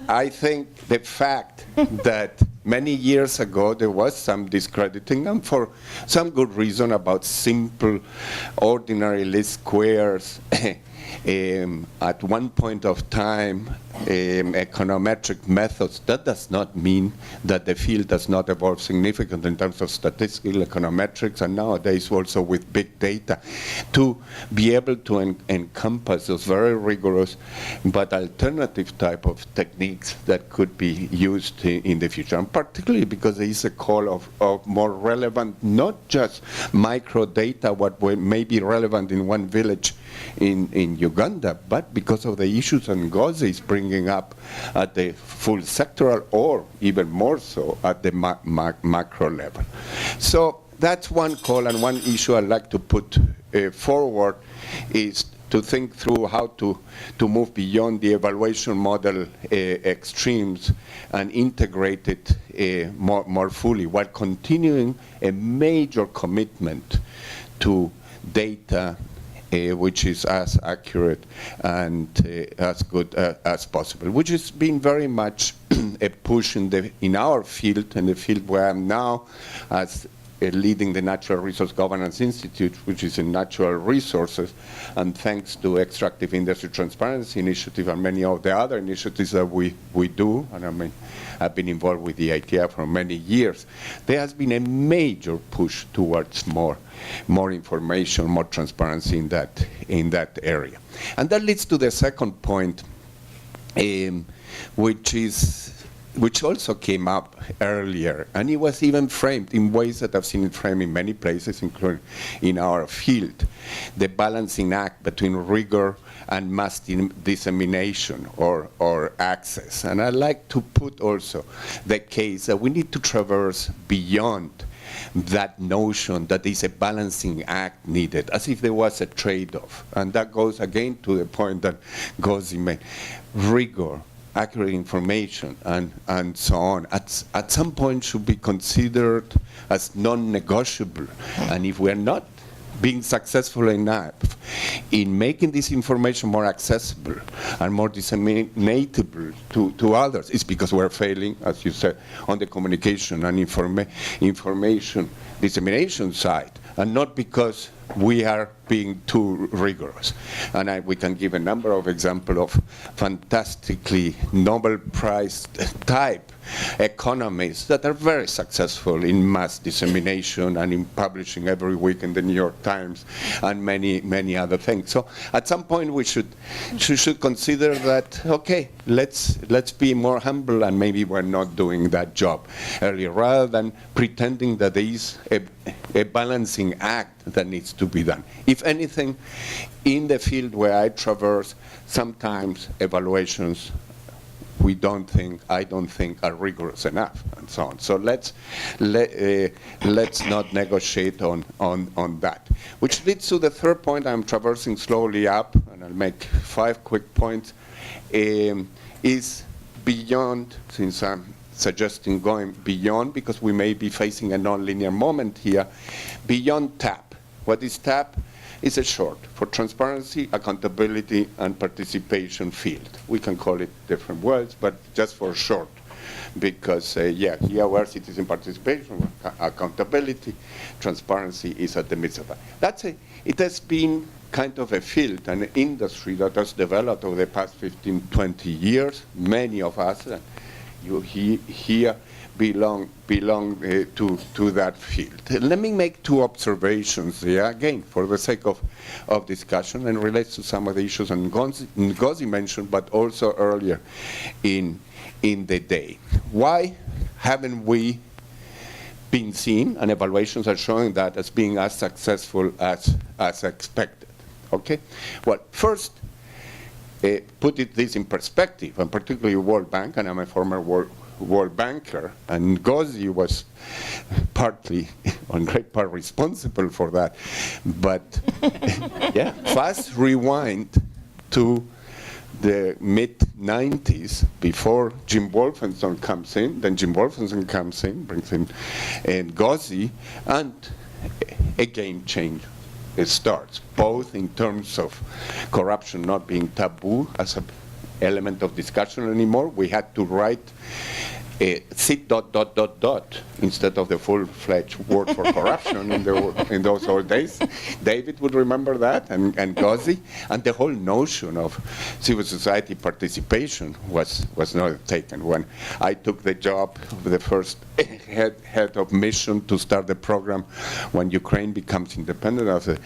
I think the fact that many years ago there was some discrediting, and for some good reason, about simple, ordinary least squares. At one point of time, econometric methods, that does not mean that the field does not evolve significantly in terms of statistical econometrics, and nowadays also with big data, to be able to encompass those very rigorous but alternative type of techniques that could be used in the future, and particularly because there is a call of more relevant, not just micro data, what may be relevant in one village in Uganda, but because of the issues that Ngozi is bringing up at the full sectoral, or even more so at the macro level. So that's one call, and one issue I'd like to put forward is to think through how to move beyond the evaluation model extremes and integrate it more fully, while continuing a major commitment to data which is as accurate and as good as possible, which has been very much a push in our field, in the field where I'm now as leading the Natural Resource Governance Institute, which is in natural resources, and thanks to Extractive Industry Transparency Initiative and many of the other initiatives that we do, and I mean, I've been involved with the ITF for many years, there has been a major push towards more information, more transparency in that area. And that leads to the second point, which also came up earlier, and it was even framed in ways that I've seen it framed in many places, including in our field, the balancing act between rigor and mass dissemination or access. And I'd like to put also the case that we need to traverse beyond that notion that there's a balancing act needed, as if there was a trade-off. And that goes again to the point that Ngozi made. Rigor, accurate information, and so on, at some point should be considered as non-negotiable. And if we're not being successful enough in making this information more accessible and more disseminatable to others, it's because we're failing, as you said, on the communication and information dissemination side, and not because we are being too rigorous. And we can give a number of examples of fantastically Nobel Prize type economists that are very successful in mass dissemination and in publishing every week in the New York Times and many other things. So at some point we should consider that, okay, let's be more humble, and maybe we're not doing that job earlier, rather than pretending that there is a balancing act that needs to be done. If anything, in the field where I traverse, sometimes evaluations I don't think are rigorous enough, and so on. So let's not negotiate on that. Which leads to the third point. I'm traversing slowly up, and I'll make 5 quick points. Is beyond, since I'm suggesting going beyond, because we may be facing a nonlinear moment here, beyond TAP. What is TAP? It's a short for transparency, accountability, and participation field. We can call it different words, but just for short, because here where citizen participation, accountability, transparency is at the midst of that. It has been kind of a field, an industry that has developed over the past 15, 20 years. Many of us, you here, belong to that field. Let me make 2 observations there, again, for the sake of discussion, and relates to some of the issues Ngozi mentioned, but also earlier in the day. Why haven't we been seen, and evaluations are showing that, as being as successful as expected? Okay? Well, first, put this in perspective, and particularly World Bank, and I'm a former World Banker, and Ngozi was partly, on great part, responsible for that. But yeah, fast rewind to the mid-90s, before Jim Wolfensohn comes in. Then Jim Wolfensohn comes in, brings in Ngozi, and a game change. It starts, both in terms of corruption not being taboo as an element of discussion anymore. We had to write sit ... instead of the full-fledged word for corruption in those old days. David would remember that, and Ngozi, and the whole notion of civil society participation was not taken. When I took the job of the first head of mission to start the program when Ukraine becomes independent after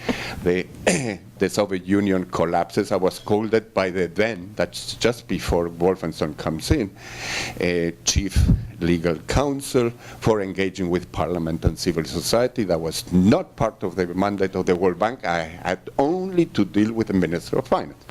the Soviet Union collapses, I was scolded by the then, that's just before Wolfensohn comes in, chief legal counsel for engaging with parliament and civil society. That was not part of the mandate of the World Bank. I had only to deal with the Minister of Finance.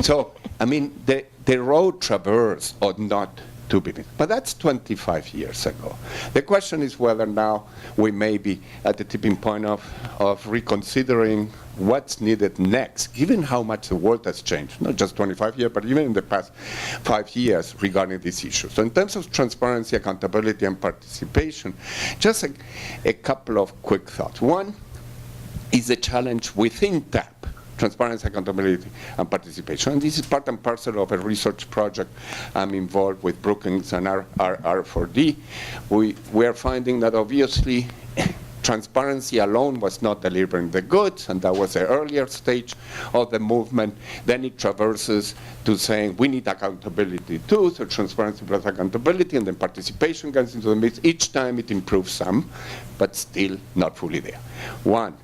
So, I mean, the road traversed ought not to be made. But that's 25 years ago. The question is whether now we may be at the tipping point of reconsidering what's needed next, given how much the world has changed, not just 25 years, but even in the past 5 years regarding these issues. So in terms of transparency, accountability, and participation, just a couple of quick thoughts. One is the challenge within TAP, transparency, accountability, and participation. And this is part and parcel of a research project I'm involved with Brookings and R4D. We are finding that obviously transparency alone was not delivering the goods, and that was the earlier stage of the movement. Then it traverses to saying we need accountability too, so transparency plus accountability, and then participation gets into the mix. Each time it improves some, but still not fully there. One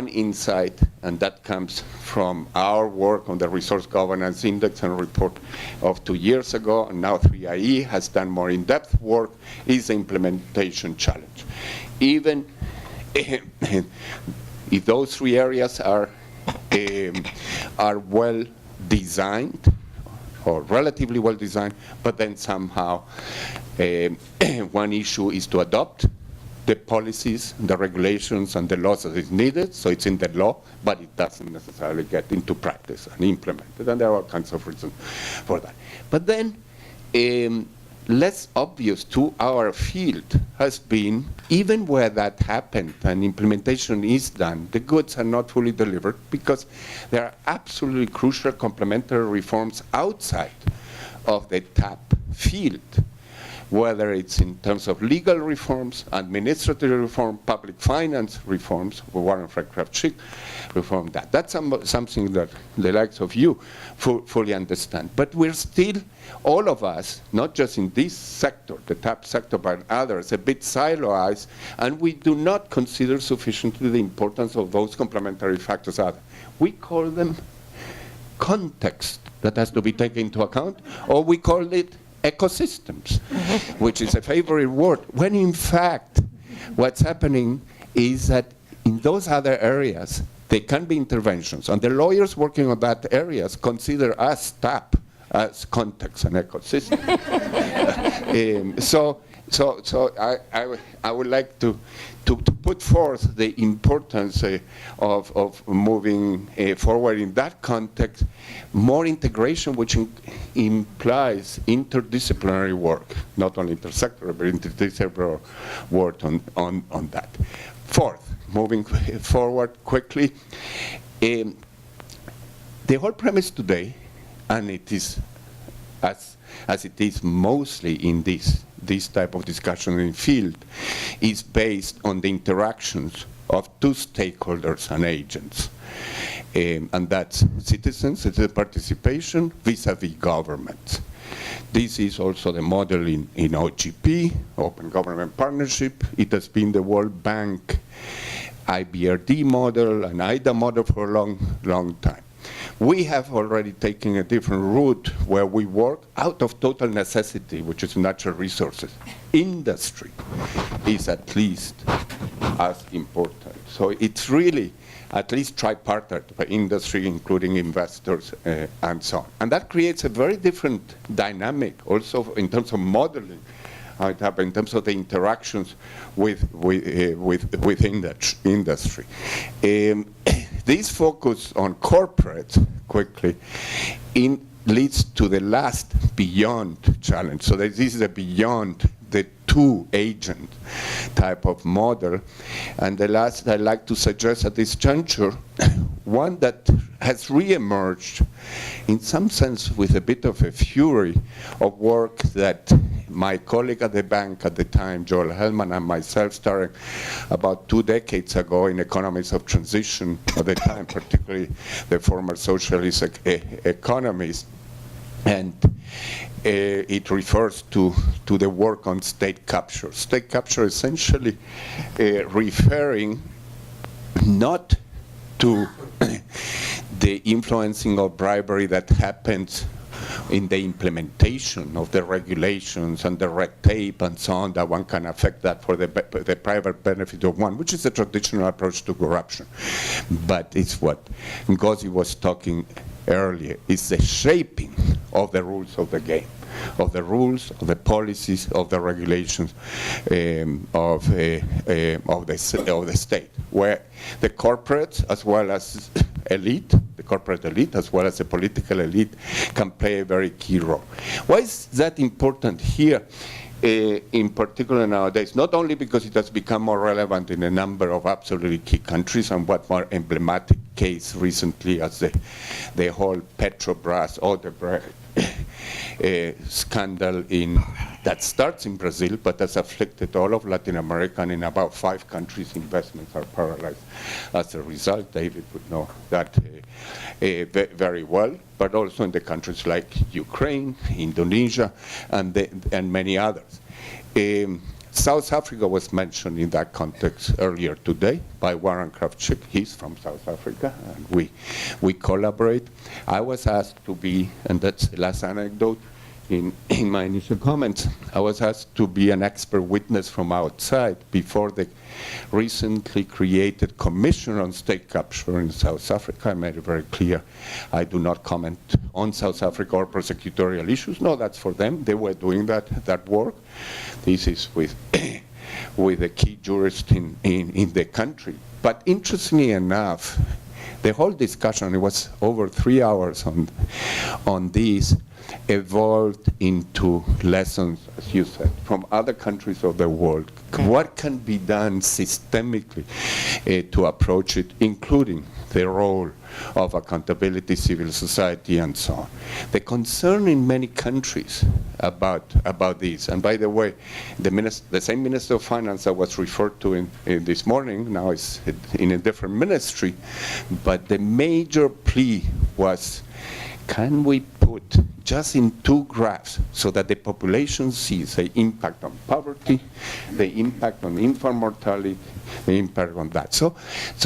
insight, and that comes from our work on the Resource Governance Index and report of 2 years ago, and now 3IE has done more in-depth work, is the implementation challenge. Even if those 3 areas are well designed, or relatively well designed, but then somehow one issue is to adopt the policies, the regulations, and the laws that is needed, so it's in the law, but it doesn't necessarily get into practice and implemented, and there are all kinds of reasons for that. But then, less obvious to our field has been, even where that happened and implementation is done, the goods are not fully delivered because there are absolutely crucial complementary reforms outside of the TAP field, whether it's in terms of legal reforms, administrative reform, public finance reforms, Warren Frank-Kraft-Schick reform that. That's something that the likes of you fully understand. But we're still, all of us, not just in this sector, the TAP sector, but others, a bit siloized, and we do not consider sufficiently the importance of those complementary factors. We call them context that has to be taken into account, or we call it ecosystems, which is a favorite word, when in fact what's happening is that in those other areas there can be interventions, and the lawyers working on that areas consider us TAP as context and ecosystem. So I would like to put forth the importance of moving forward in that context, more integration, which implies interdisciplinary work, not only intersectoral, but interdisciplinary work on that. Fourth, moving forward quickly, the whole premise today, and it is as it is mostly in this type of discussion in field, is based on the interactions of two stakeholders and agents. And that's citizens, citizen participation vis-a-vis governments. This is also the model in OGP, Open Government Partnership. It has been the World Bank IBRD model and IDA model for a long time. We have already taken a different route where we work out of total necessity, which is natural resources. Industry is at least as important. So it's really at least tripartite for industry, including investors and so on. And that creates a very different dynamic also in terms of modeling how it happens, in terms of the interactions with industry. This focus on corporate, quickly, leads to the last beyond challenge. So this is a beyond the two-agent type of model. And the last I'd like to suggest at this juncture, one that has re-emerged in some sense with a bit of a fury of work that my colleague at the bank at the time, Joel Hellman, and myself started about 2 decades ago in Economists of Transition, at the time particularly the former socialist economist. And it refers to the work on state capture. State capture essentially referring not to the influencing of bribery that happens in the implementation of the regulations and the red tape and so on, that one can affect that for the private benefit of one, which is a traditional approach to corruption. But it's what Ngozi was talking earlier, is the shaping of the rules of the game, of the rules, of the policies, of the regulations of the state, where the corporates as well as elite, the corporate elite as well as the political elite can play a very key role. Why is that important here? In particular nowadays, not only because it has become more relevant in a number of absolutely key countries, and what more emblematic case recently as the whole Petrobras Odebrecht scandal that starts in Brazil, but has afflicted all of Latin America, and in about 5 countries investments are paralyzed as a result. David would know that very well, but also in the countries like Ukraine, Indonesia, and many others. South Africa was mentioned in that context earlier today by Warren Kraft-Schick. He's from South Africa, and we collaborate. I was asked to be, and that's the last anecdote in my initial comments, I was asked to be an expert witness from outside before the recently created Commission on State Capture in South Africa. I made it very clear I do not comment on South Africa or prosecutorial issues. No, that's for them. They were doing that work. This is with a key jurist in the country. But interestingly enough, the whole discussion, it was over 3 hours on this, evolved into lessons, as you said, from other countries of the world. What can be done systemically to approach it, including the role of accountability, civil society, and so on. The concern in many countries about this, and by the way, the same Minister of Finance that was referred to in this morning now is in a different ministry, but the major plea was, can we put just in 2 graphs so that the population sees the impact on poverty, the impact on infant mortality, the impact on that. So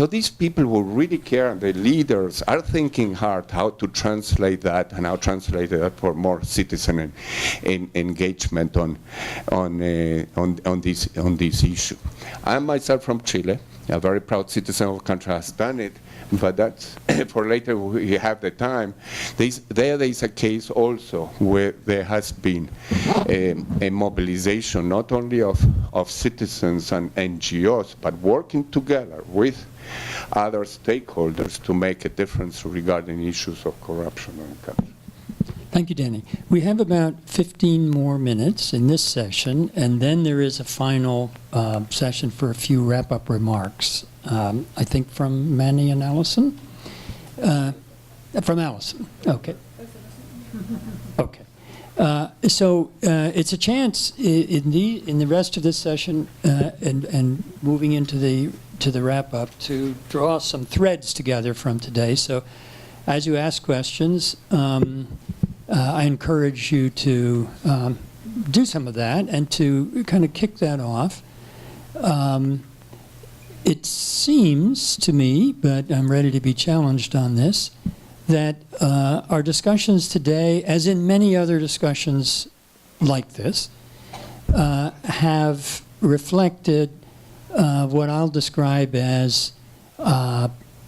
these people who really care, and the leaders are thinking hard how to translate that, and how translate that for more citizen engagement on this issue. I'm myself from Chile, a very proud citizen of the country, has done it, but that's for later. We have the time. There is a case also where there has been a mobilization not only of citizens and NGOs, but working together with other stakeholders to make a difference regarding issues of corruption in the country. Thank you, Danny. We have about 15 more minutes in this session, and then there is a final session for a few wrap-up remarks. I think from Manny and Allison? From Allison, okay. Okay. So it's a chance in the rest of this session and moving into the wrap-up to draw some threads together from today. So as you ask questions, I encourage you to do some of that and to kind of kick that off. It seems to me, but I'm ready to be challenged on this, that our discussions today, as in many other discussions like this, have reflected what I'll describe as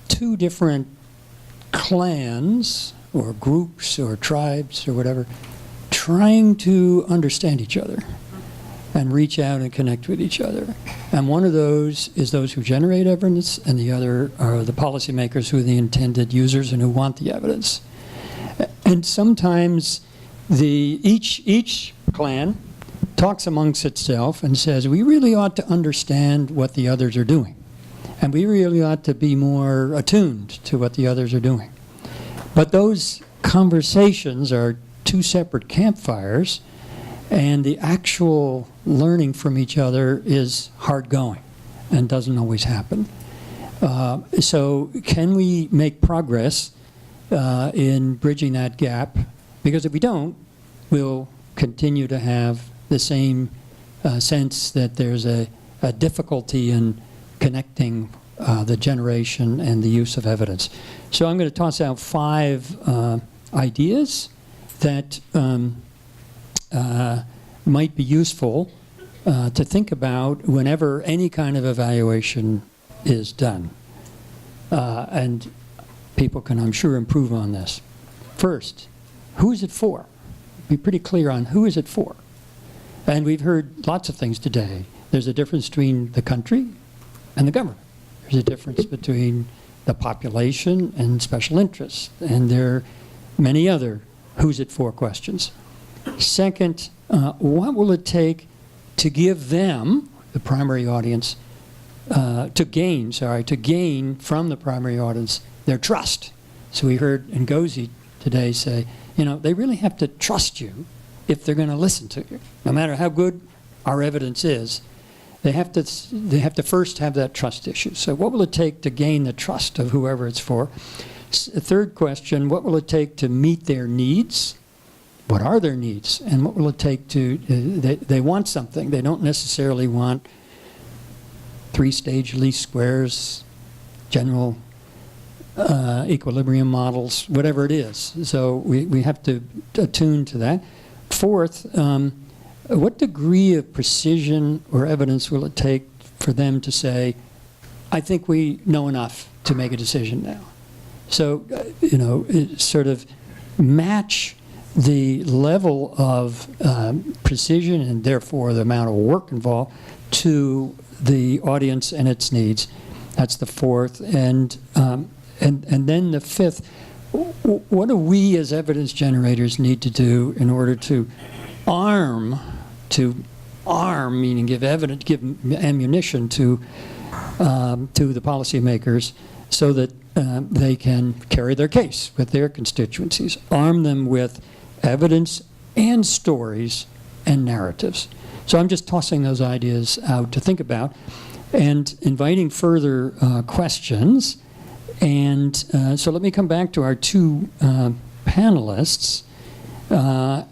2 different clans or groups or tribes or whatever, trying to understand each other and reach out and connect with each other. And one of those is those who generate evidence, and the other are the policymakers who are the intended users and who want the evidence. And sometimes each clan talks amongst itself and says, we really ought to understand what the others are doing. And we really ought to be more attuned to what the others are doing. But those conversations are 2 separate campfires, and the actual learning from each other is hard going and doesn't always happen. So can we make progress in bridging that gap? Because if we don't, we'll continue to have the same sense that there's a difficulty in connecting the generation and the use of evidence. So I'm going to toss out 5 ideas that might be useful to think about whenever any kind of evaluation is done. And people can, I'm sure, improve on this. First, who is it for? Be pretty clear on who is it for. And we've heard lots of things today. There's a difference between the country and the government. There's a difference between the population and special interests. And there are many other who's it for questions. Second, what will it take to give them, the primary audience, to gain from the primary audience their trust? So we heard Ngozi today say, they really have to trust you if they're going to listen to you. No matter how good our evidence is, they have to first have that trust issue. So what will it take to gain the trust of whoever it's for? Third question, what will it take to meet their needs? What are their needs? And what will it take to, they want something. They don't necessarily want 3-stage least squares, general equilibrium models, whatever it is. So we have to attune to that. Fourth, what degree of precision or evidence will it take for them to say, I think we know enough to make a decision now? So, sort of match the level of precision and therefore the amount of work involved to the audience and its needs. That's the fourth. And then the fifth, what do we as evidence generators need to do in order to arm, meaning give ammunition to the policymakers so that they can carry their case with their constituencies, arm them with evidence and stories and narratives. So I'm just tossing those ideas out to think about and inviting further questions. And so let me come back to our two panelists. One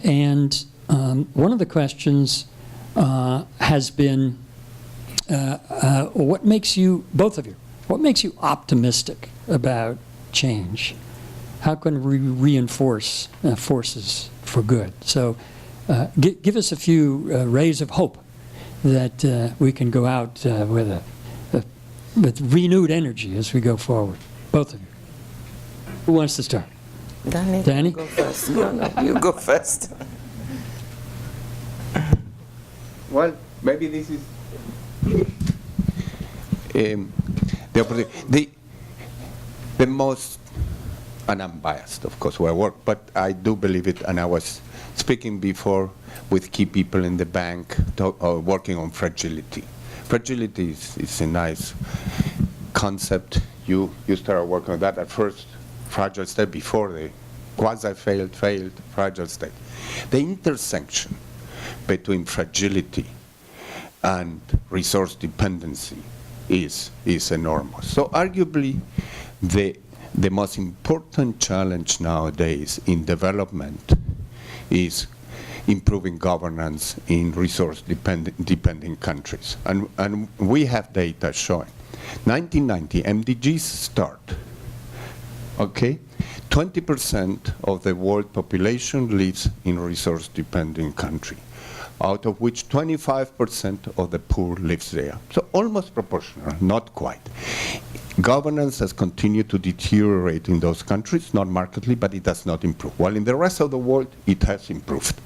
of the questions has been, what makes you, both of you, what makes you optimistic about change? How can we reinforce forces for good? So give us a few rays of hope that we can go out with renewed energy as we go forward. Both of you. Who wants to start? Danny? Go first. No, you go first. Well, maybe this is the opportunity. The most, and I'm biased, of course, where I work, but I do believe it, and I was speaking before with key people in the bank working on fragility. Fragility is a nice concept. You started working on that at first, fragile state, before the quasi-failed, fragile state. The intersection between fragility and resource dependency is enormous. So arguably, the most important challenge nowadays in development is improving governance in resource-dependent countries. And we have data showing. 1990, MDGs start, okay? 20% of the world population lives in resource-dependent country, out of which 25% of the poor lives there. So almost proportional, not quite. Governance has continued to deteriorate in those countries, not markedly, but it does not improve. While in the rest of the world, it has improved,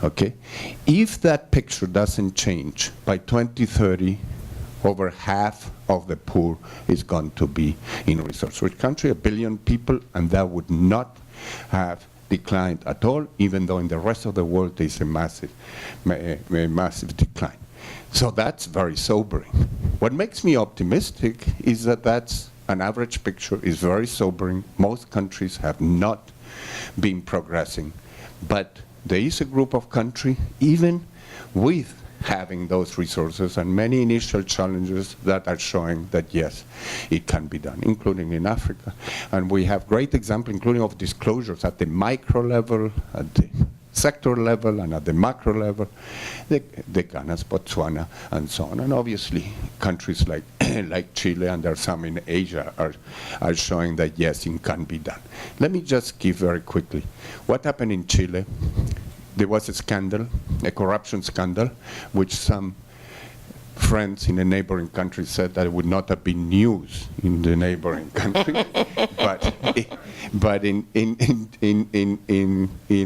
okay? If that picture doesn't change, by 2030, over half of the poor is going to be in a resource-rich country, 1 billion people, and that would not have declined at all, even though in the rest of the world there's a massive decline. So that's very sobering. What makes me optimistic is that that's an average picture, is very sobering. Most countries have not been progressing, but there is a group of countries, even with having those resources and many initial challenges, that are showing that yes, it can be done, including in Africa. And we have great examples, including of disclosures at the micro level, at the sector level, and at the macro level, the Ghana, Botswana, and so on. And obviously, countries like like Chile, and there are some in Asia, are showing that yes, it can be done. Let me just give very quickly. What happened in Chile? There was a scandal, a corruption scandal, which some friends in a neighboring country said that it would not have been news in the neighboring country, but in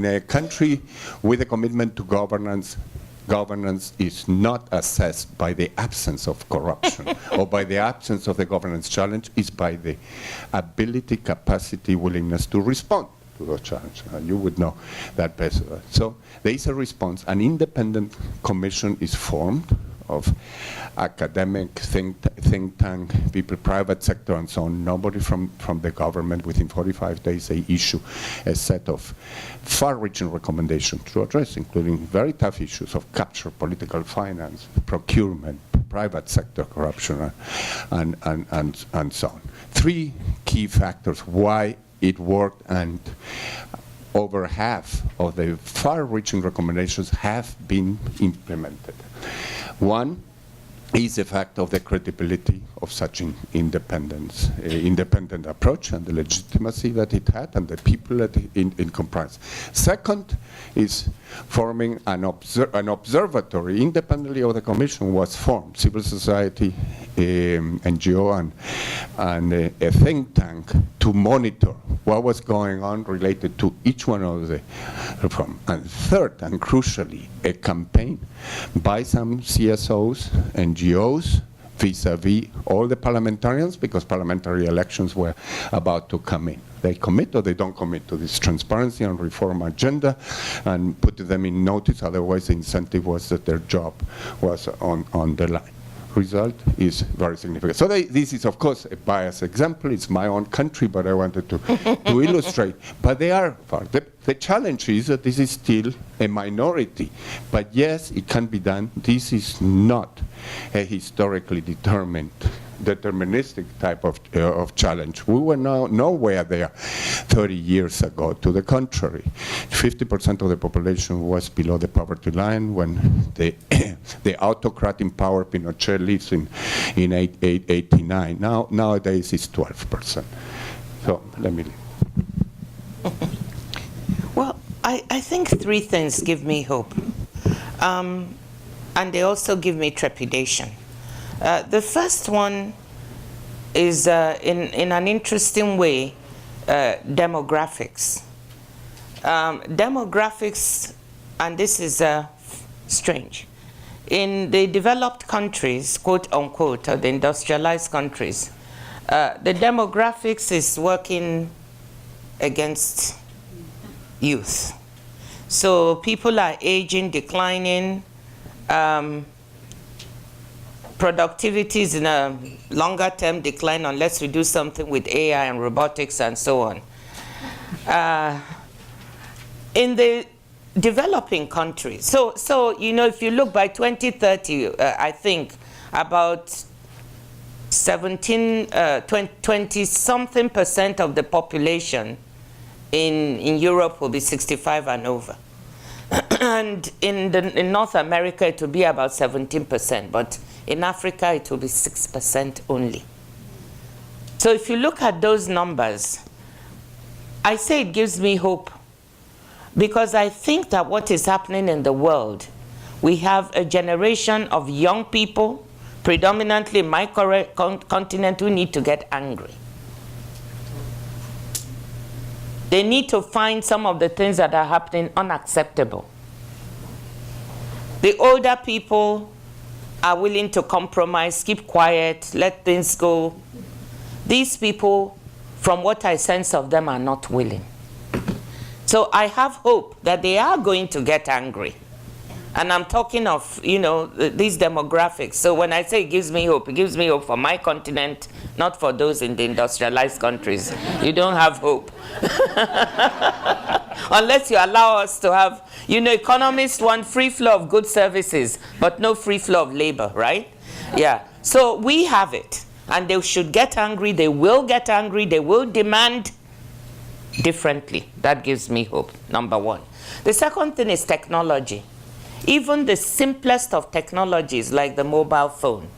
a country with a commitment to governance, governance is not assessed by the absence of corruption or by the absence of the governance challenge, it's by the ability, capacity, willingness to respond to those challenges. You would know that better. So there is a response. An independent commission is formed of academic, think tank, people, private sector, and so on. Nobody from the government. Within 45 days, they issue a set of far-reaching recommendations to address, including very tough issues of capture, political finance, procurement, private sector corruption, and so on. Three key factors why it worked, and over half of the far-reaching recommendations have been implemented. One is the fact of the credibility of such an independent approach and the legitimacy that it had and the people that it comprised. Second is forming an observatory independently of the commission was formed, civil society, NGO, and a think tank to monitor what was going on related to each one of the reform. And third, and crucially, a campaign by some CSOs, NGOs, vis-a-vis all the parliamentarians, because parliamentary elections were about to come in. They commit or they don't commit to this transparency and reform agenda and put them in notice, otherwise the incentive was that their job was on the line. result is very significant. So this is, of course, a biased example. It's my own country, but I wanted to illustrate. But they are far. The challenge is that this is still a minority. But yes, it can be done. This is not a historically deterministic type of challenge. We were nowhere there 30 years ago. To the contrary, 50% of the population was below the poverty line when the autocrat in power, Pinochet, lives in 89. Nowadays it's 12%. So let me leave. Well, I think three things give me hope. And they also give me trepidation. The first one is, in an interesting way, demographics. Demographics, and this is strange. In the developed countries, quote unquote, or the industrialized countries, the demographics is working against youth. So people are aging, declining. Productivity is in a longer term decline unless we do something with AI and robotics and so on. In the developing countries, so you know, if you look by 2030, I think about 20-something% of the population in Europe will be 65 and over. And in North America, it will be about 17%, but in Africa, it will be 6% only. So if you look at those numbers, I say it gives me hope, because I think that what is happening in the world, we have a generation of young people, predominantly in my continent, who need to get angry. They need to find some of the things that are happening unacceptable. The older people are willing to compromise, keep quiet, let things go. These people, from what I sense of them, are not willing. So I have hope that they are going to get angry. And I'm talking of, you know, these demographics. So when I say it gives me hope for my continent, not for those in the industrialized countries. You don't have hope. Unless you allow us to have, you know, economists want free flow of goods, services, but no free flow of labor, right? Yeah. So we have it. And they should get angry. They will get angry. They will demand differently. That gives me hope, number one. The second thing is technology. Even the simplest of technologies like the mobile phone,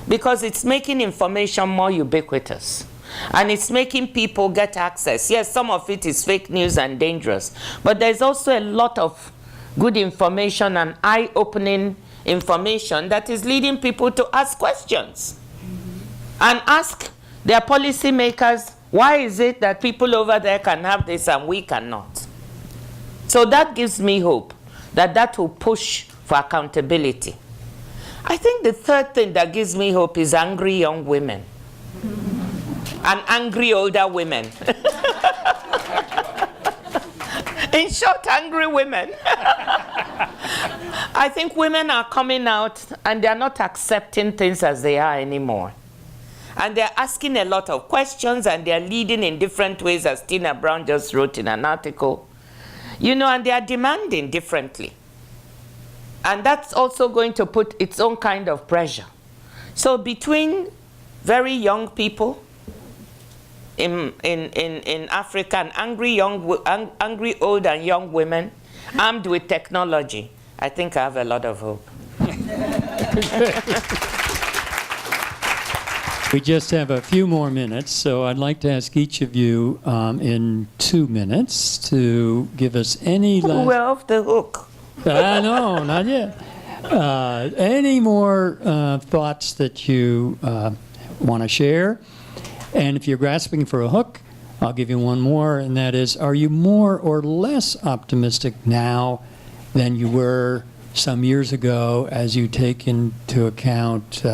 because it's making information more ubiquitous. And it's making people get access. Yes, some of it is fake news and dangerous, but there's also a lot of good information and eye-opening information that is leading people to ask questions. And ask their policymakers, why is it that people over there can have this and we cannot? So that gives me hope that will push for accountability. I think the third thing that gives me hope is angry young women and angry older women. In short, angry women. I think women are coming out and they're not accepting things as they are anymore. And they're asking a lot of questions and they're leading in different ways, as Tina Brown just wrote in an article. You know, and they are demanding differently. And that's also going to put its own kind of pressure. So between very young people in Africa and angry old and young women armed with technology, I think I have a lot of hope. We just have a few more minutes, so I'd like to ask each of you in 2 minutes to give us any last... We're off the hook. No, not yet. Any more thoughts that you want to share? And if you're grasping for a hook, I'll give you one more, and that is, are you more or less optimistic now than you were some years ago as you take into account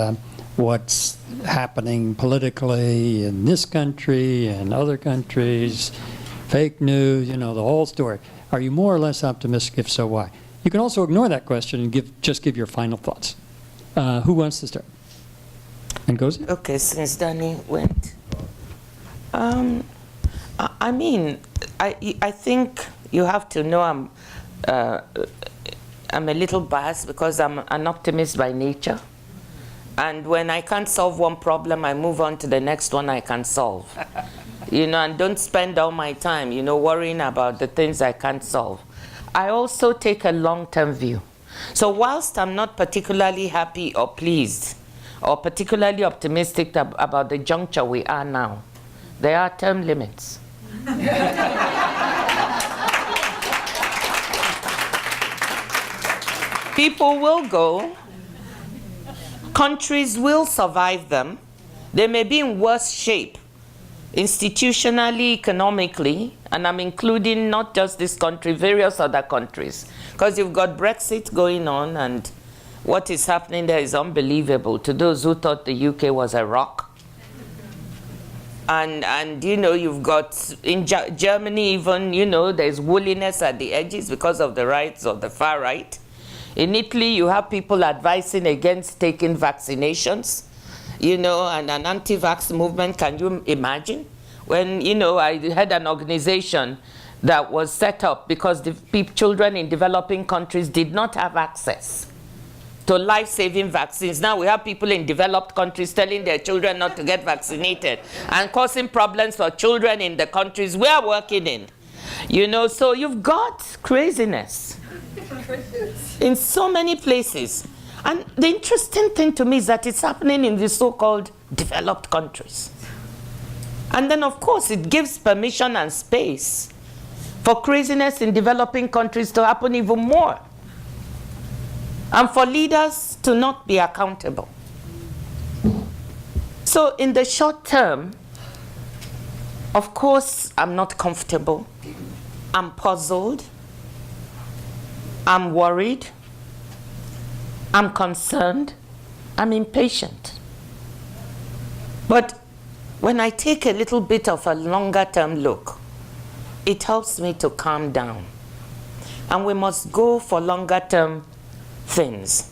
what's happening politically in this country and other countries, fake news, you know, the whole story? Are you more or less optimistic? If so, why? You can also ignore that question and just give your final thoughts. Who wants to start? Ngozi? Okay, since Danny went. I mean, I think you have to know I'm a little biased because I'm an optimist by nature. And when I can't solve one problem, I move on to the next one I can solve. And don't spend all my time, worrying about the things I can't solve. I also take a long-term view. So whilst I'm not particularly happy or pleased or particularly optimistic about the juncture we are now, there are term limits. People will go. Countries will survive them. They may be in worse shape, institutionally, economically, and I'm including not just this country, various other countries. Because you've got Brexit going on, and what is happening there is unbelievable to those who thought the UK was a rock. And you've got, in Germany even, there's woolliness at the edges because of the rights of the far right. In Italy, you have people advising against taking vaccinations, and an anti-vax movement. Can you imagine? When, I had an organization that was set up because the children in developing countries did not have access to life-saving vaccines. Now we have people in developed countries telling their children not to get vaccinated and causing problems for children in the countries we are working in. So you've got craziness in so many places. And the interesting thing to me is that it's happening in the so-called developed countries. And then, of course, it gives permission and space for craziness in developing countries to happen even more. And for leaders to not be accountable. So in the short term, of course, I'm not comfortable. I'm puzzled. I'm worried. I'm concerned. I'm impatient. But when I take a little bit of a longer term look, it helps me to calm down. And we must go for longer term things.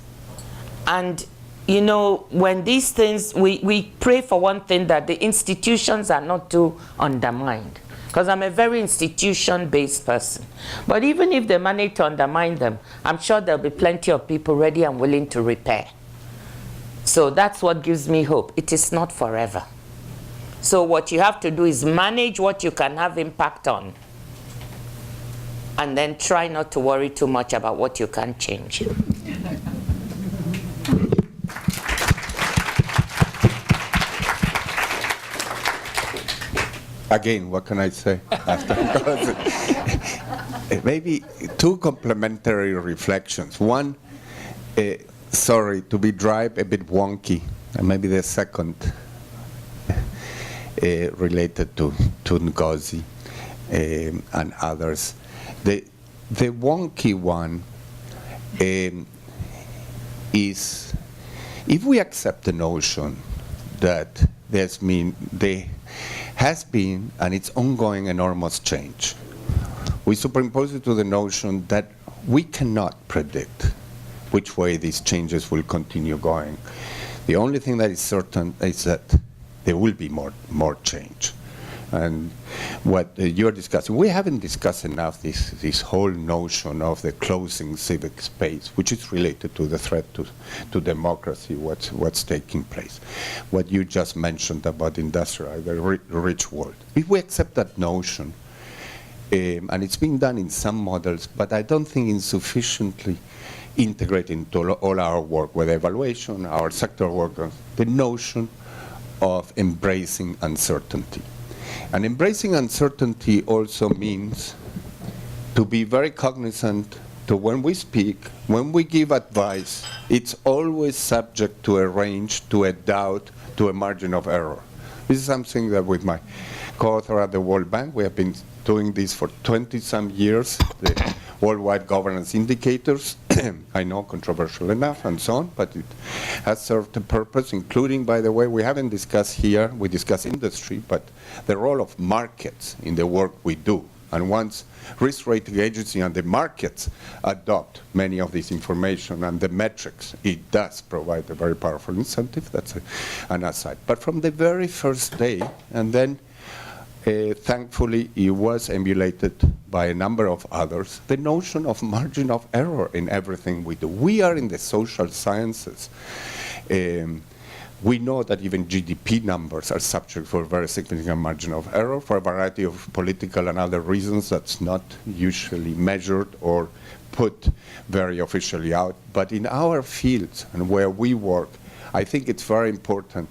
And when these things, we pray for one thing, that the institutions are not too undermined. Because I'm a very institution-based person. But even if they manage to undermine them, I'm sure there'll be plenty of people ready and willing to repair. So that's what gives me hope. It is not forever. So what you have to do is manage what you can have impact on. And then try not to worry too much about what you can't change. Again, what can I say? Maybe two complementary reflections. One, sorry to be dry, a bit wonky, and maybe the second related to Ngozi and others. The wonky one is, if we accept the notion that there has been and it's ongoing enormous change, we superimpose it to the notion that we cannot predict which way these changes will continue going. The only thing that is certain is that there will be more change. And what you're discussing, we haven't discussed enough this whole notion of the closing civic space, which is related to the threat to democracy, what's taking place. What you just mentioned about industrial, the rich world. If we accept that notion, and it's being done in some models, but I don't think insufficiently integrated into all our work, whether evaluation, our sector work, the notion of embracing uncertainty. And embracing uncertainty also means to be very cognizant to when we speak, when we give advice, it's always subject to a range, to a doubt, to a margin of error. This is something that with my co-author at the World Bank, we have been doing this for 20-some years, the worldwide governance indicators. I know, controversial enough and so on, but it has served a purpose, including, by the way, we haven't discussed here, we discuss industry, but the role of markets in the work we do. And once risk rating agency and the markets adopt many of this information and the metrics, it does provide a very powerful incentive. That's an aside. But from the very first day, and then thankfully it was emulated by a number of others, the notion of margin of error in everything we do. We are in the social sciences. We know that even GDP numbers are subject for a very significant margin of error for a variety of political and other reasons that's not usually measured or put very officially out. But in our fields and where we work, I think it's very important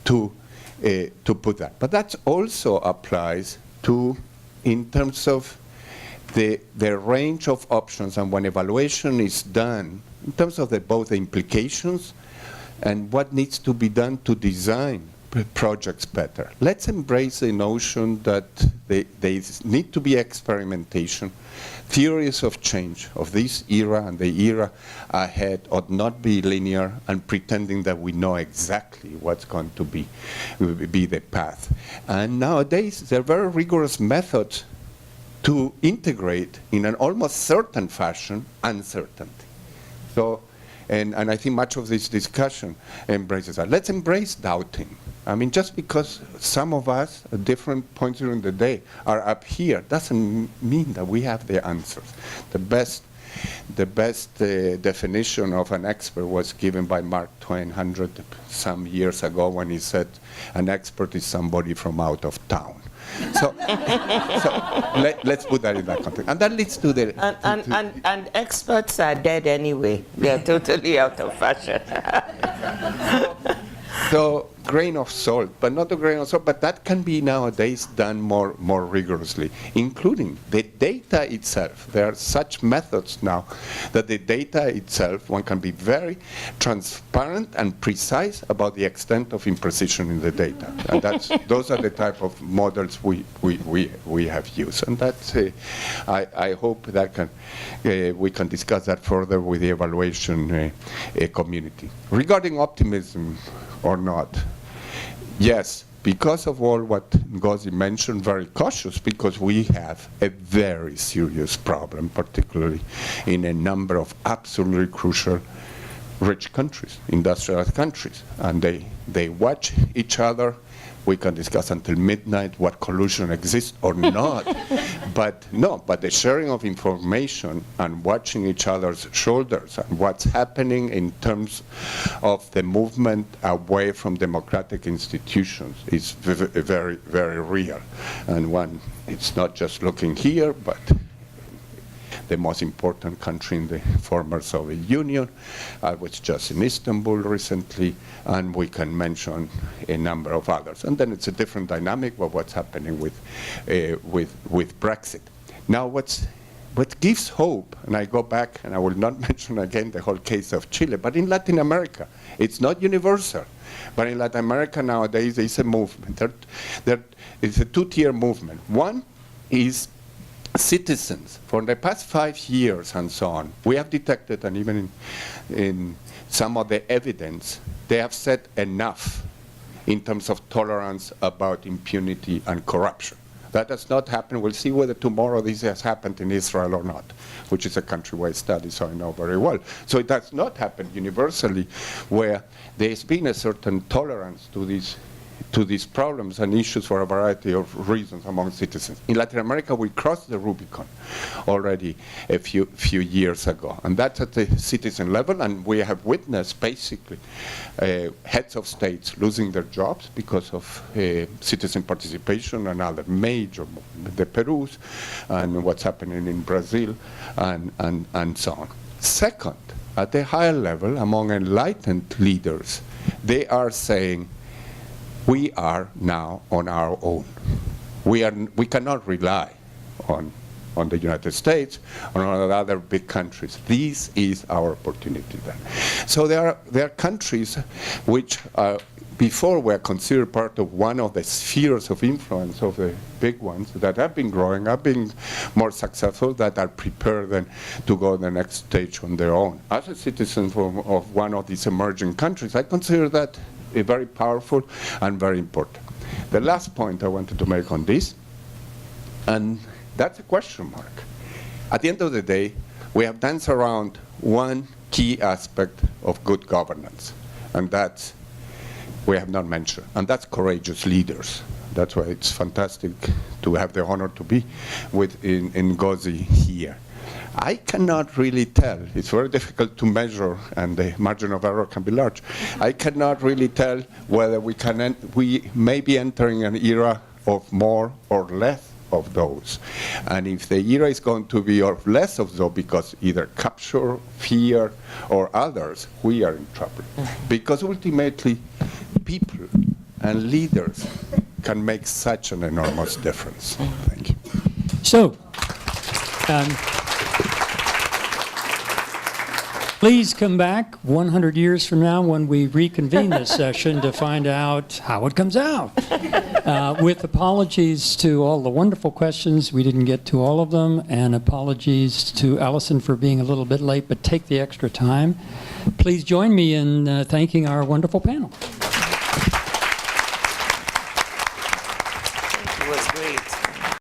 to put that. But that also applies to, in terms of the range of options, and when evaluation is done, in terms of both the implications and what needs to be done to design projects better. Let's embrace the notion that they need to be experimentation. Theories of change of this era and the era ahead ought not be linear and pretending that we know exactly what's going to be the path. And nowadays, there are very rigorous methods to integrate in an almost certain fashion uncertainty. So, and I think much of this discussion embraces that. Let's embrace doubting. I mean, just because some of us at different points during the day are up here doesn't mean that we have the answers. The best definition of an expert was given by Mark Twain some years ago when he said, an expert is somebody from out of town. So, let's put that in that context. And that leads to the... And experts are dead anyway. They're totally out of fashion. So, grain of salt, but not a grain of salt, but that can be nowadays done more rigorously, including the data itself. There are such methods now that the data itself, one can be very transparent and precise about the extent of imprecision in the data. And those are the type of models we have used. And that's, I hope that we can discuss that further with the evaluation community. Regarding optimism or not, yes, because of all what Ngozi mentioned, very cautious, because we have a very serious problem, particularly in a number of absolutely crucial rich countries, industrialized countries. And they watch each other. We can discuss until midnight what collusion exists or not. But the sharing of information and watching each other's shoulders and what's happening in terms of the movement away from democratic institutions is very, very real. And it's not just looking here, but the most important country in the former Soviet Union. I was just in Istanbul recently, and we can mention a number of others. And then it's a different dynamic of what's happening with Brexit. Now, what gives hope, and I go back, and I will not mention again the whole case of Chile, but in Latin America, it's not universal. But in Latin America nowadays, there is a movement. It's a two-tier movement. One is citizens. For the past 5 years and so on, we have detected, and even in some of the evidence, they have said enough in terms of tolerance about impunity and corruption. That has not happened. We'll see whether tomorrow this has happened in Israel or not, which is a country-wide study, so I know very well. So it has not happened universally, where there's been a certain tolerance to these problems and issues for a variety of reasons among citizens. In Latin America, we crossed the Rubicon already a few years ago, and that's at the citizen level, and we have witnessed basically heads of states losing their jobs because of citizen participation and other major movements, the Perus, and what's happening in Brazil, and so on. Second, at the higher level, among enlightened leaders, they are saying, we are now on our own. We cannot rely on the United States or on other big countries. This is our opportunity then. So there are countries which before were considered part of one of the spheres of influence of the big ones that have been growing, have been more successful, that are prepared then to go the next stage on their own. As a citizen of one of these emerging countries, I consider that very powerful and very important. The last point I wanted to make on this, and That's a question mark. At the end of the day, we have danced around one key aspect of good governance, and that's we have not mentioned, and that's courageous leaders. That's why it's fantastic to have the honor to be with Ngozi here. I cannot really tell. It's very difficult to measure, and the margin of error can be large. I cannot really tell whether we may be entering an era of more or less of those. And if the era is going to be of less of those because either capture, fear, or others, we are in trouble. Because ultimately, people and leaders can make such an enormous difference. Thank you. So, please come back 100 years from now when we reconvene this session to find out how it comes out. With apologies to all the wonderful questions. We didn't get to all of them, and apologies to Allison for being a little bit late, but take the extra time. Please join me in thanking our wonderful panel.